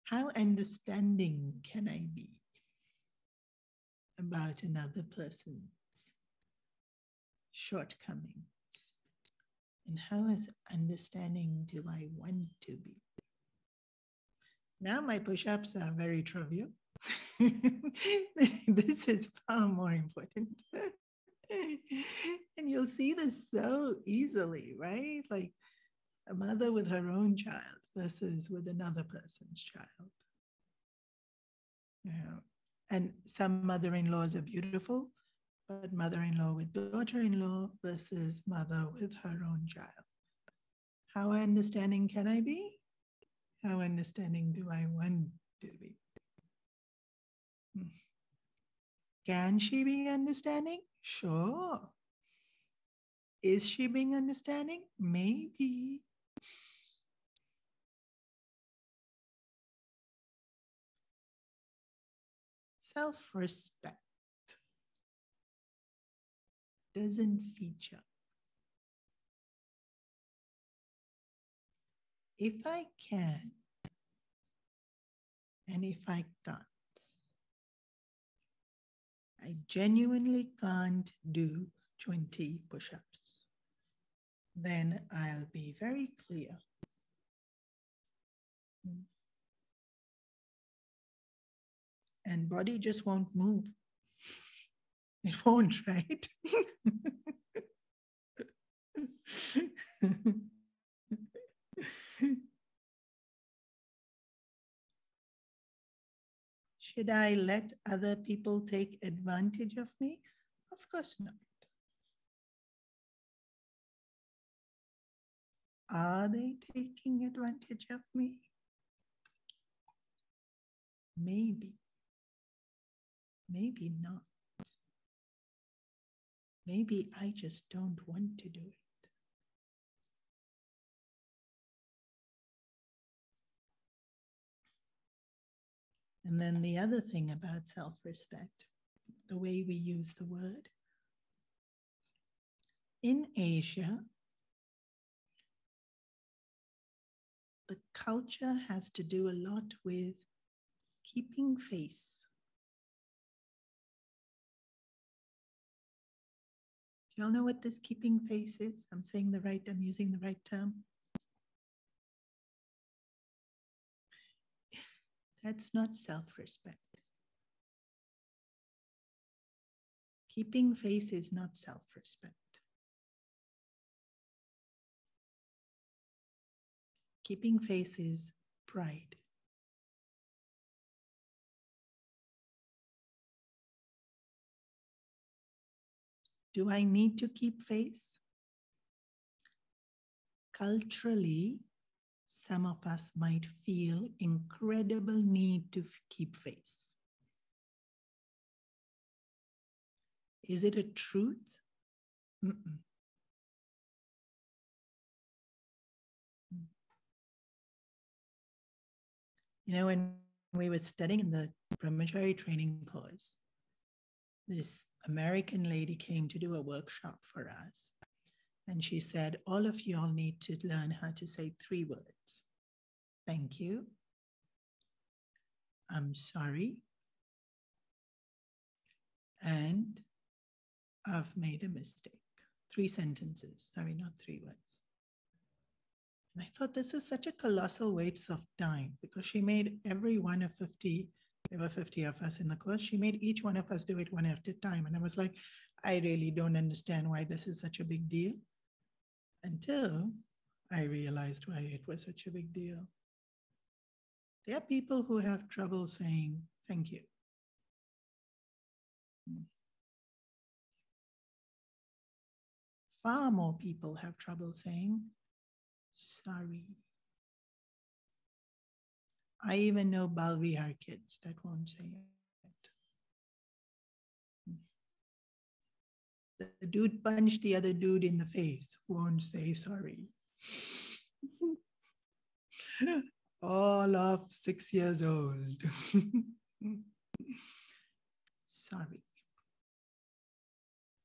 How understanding can I be about another person's shortcomings? And how understanding do I want to be? Now my push-ups are very trivial. This is far more important. And you'll see this so easily, right? Like a mother with her own child versus with another person's child. Yeah. And some mother-in-laws are beautiful, but mother-in-law with daughter-in-law versus mother with her own child. How understanding can I be? How understanding do I want to be? Can she be understanding? Sure. Is she being understanding? Maybe. Self-respect doesn't feature. If I can, and if I can't, I genuinely can't do 20 push-ups, then I'll be very clear. And body just won't move. It won't, right? Should I let other people take advantage of me? Of course not. Are they taking advantage of me? Maybe. Maybe not. Maybe I just don't want to do it. And then the other thing about self-respect, the way we use the word. In Asia, the culture has to do a lot with keeping face. Do y'all know what this keeping face is? I'm using the right term. That's not self-respect. Keeping face is not self-respect. Keeping face is pride. Do I need to keep face? Culturally, some of us might feel incredible need to keep face. Is it a truth? Mm-mm. You know, when we were studying in the brahmachari training course, this American lady came to do a workshop for us. And she said, all of y'all need to learn how to say 3 words. Thank you. I'm sorry. And I've made a mistake. 3 sentences. Sorry, not 3 words. And I thought this is such a colossal waste of time because she made every one of 50, there were 50 of us in the course. She made each one of us do it one at a time. And I was like, I really don't understand why this is such a big deal. Until I realized why it was such a big deal. There are people who have trouble saying thank you. Far more people have trouble saying sorry. I even know Balvihar kids that won't say it. The dude punched the other dude in the face, won't say sorry. All of 6 years old. Sorry.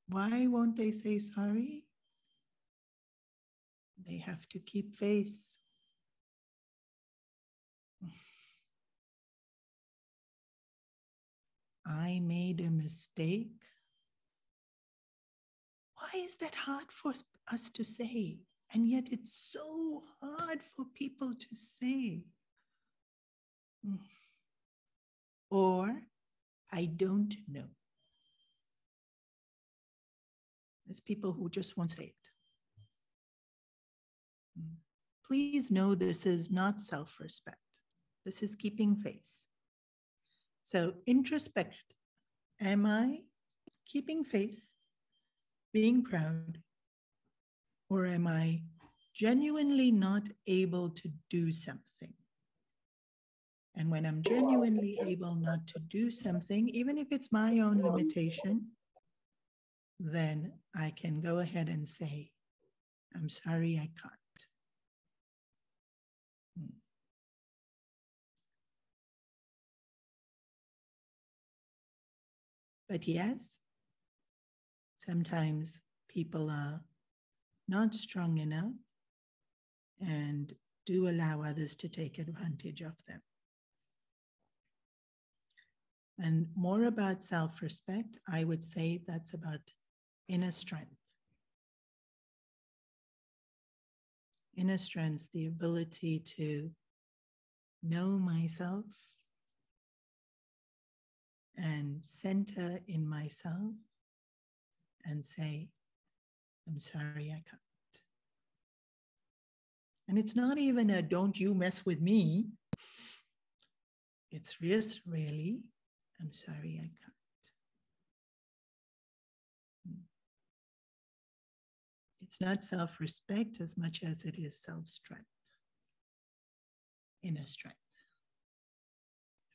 Why won't they say sorry? They have to keep face. I made a mistake. Why is that hard for us to say? And yet it's so hard for people to say. Or, I don't know. There's people who just won't say it. Please know this is not self-respect. This is keeping face. So introspect. Am I keeping face, being proud, or am I genuinely not able to do something? And when I'm genuinely able not to do something, even if it's my own limitation, then I can go ahead and say, I'm sorry, I can't. But yes, sometimes people are not strong enough and do allow others to take advantage of them. And more about self-respect, I would say that's about inner strength. Inner strength, the ability to know myself and center in myself and say, I'm sorry, I can't. And it's not even a don't you mess with me. It's just really, I'm sorry, I can't. It's not self-respect as much as it is self-strength, inner strength.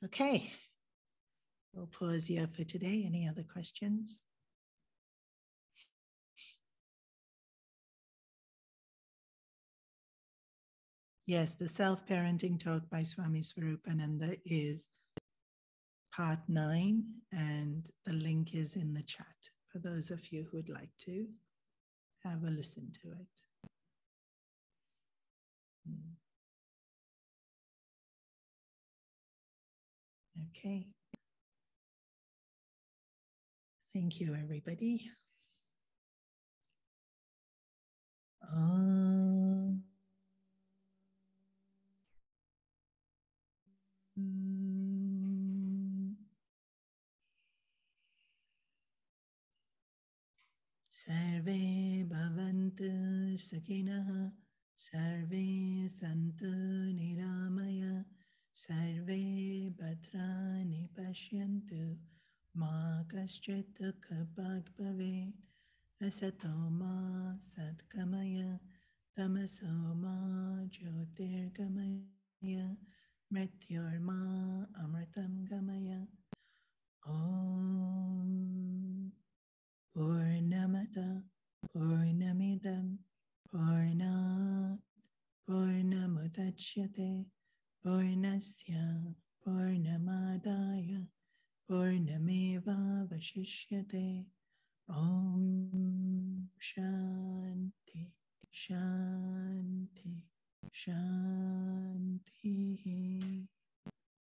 Okay, we'll pause here for today. Any other questions? Yes, the self-parenting talk by Swami Swarupananda is part 9, and the link is in the chat for those of you who would like to have a listen to it. Okay. Thank you, everybody. Sarve bhavantu sakinaha, sarve santu niramaya, sarve bhadrani pashyantu, ma kaschit dukhabhag bhavet, asato ma satkamaya, tamaso ma jyotirgamaya, mrityorma amritam gamaya. Om Purnamata Purnamidam Purnat Purnamudachyate Purnasya Purnamadaya Purnameva Vashishyate. Om Shanti Shanti Shanti.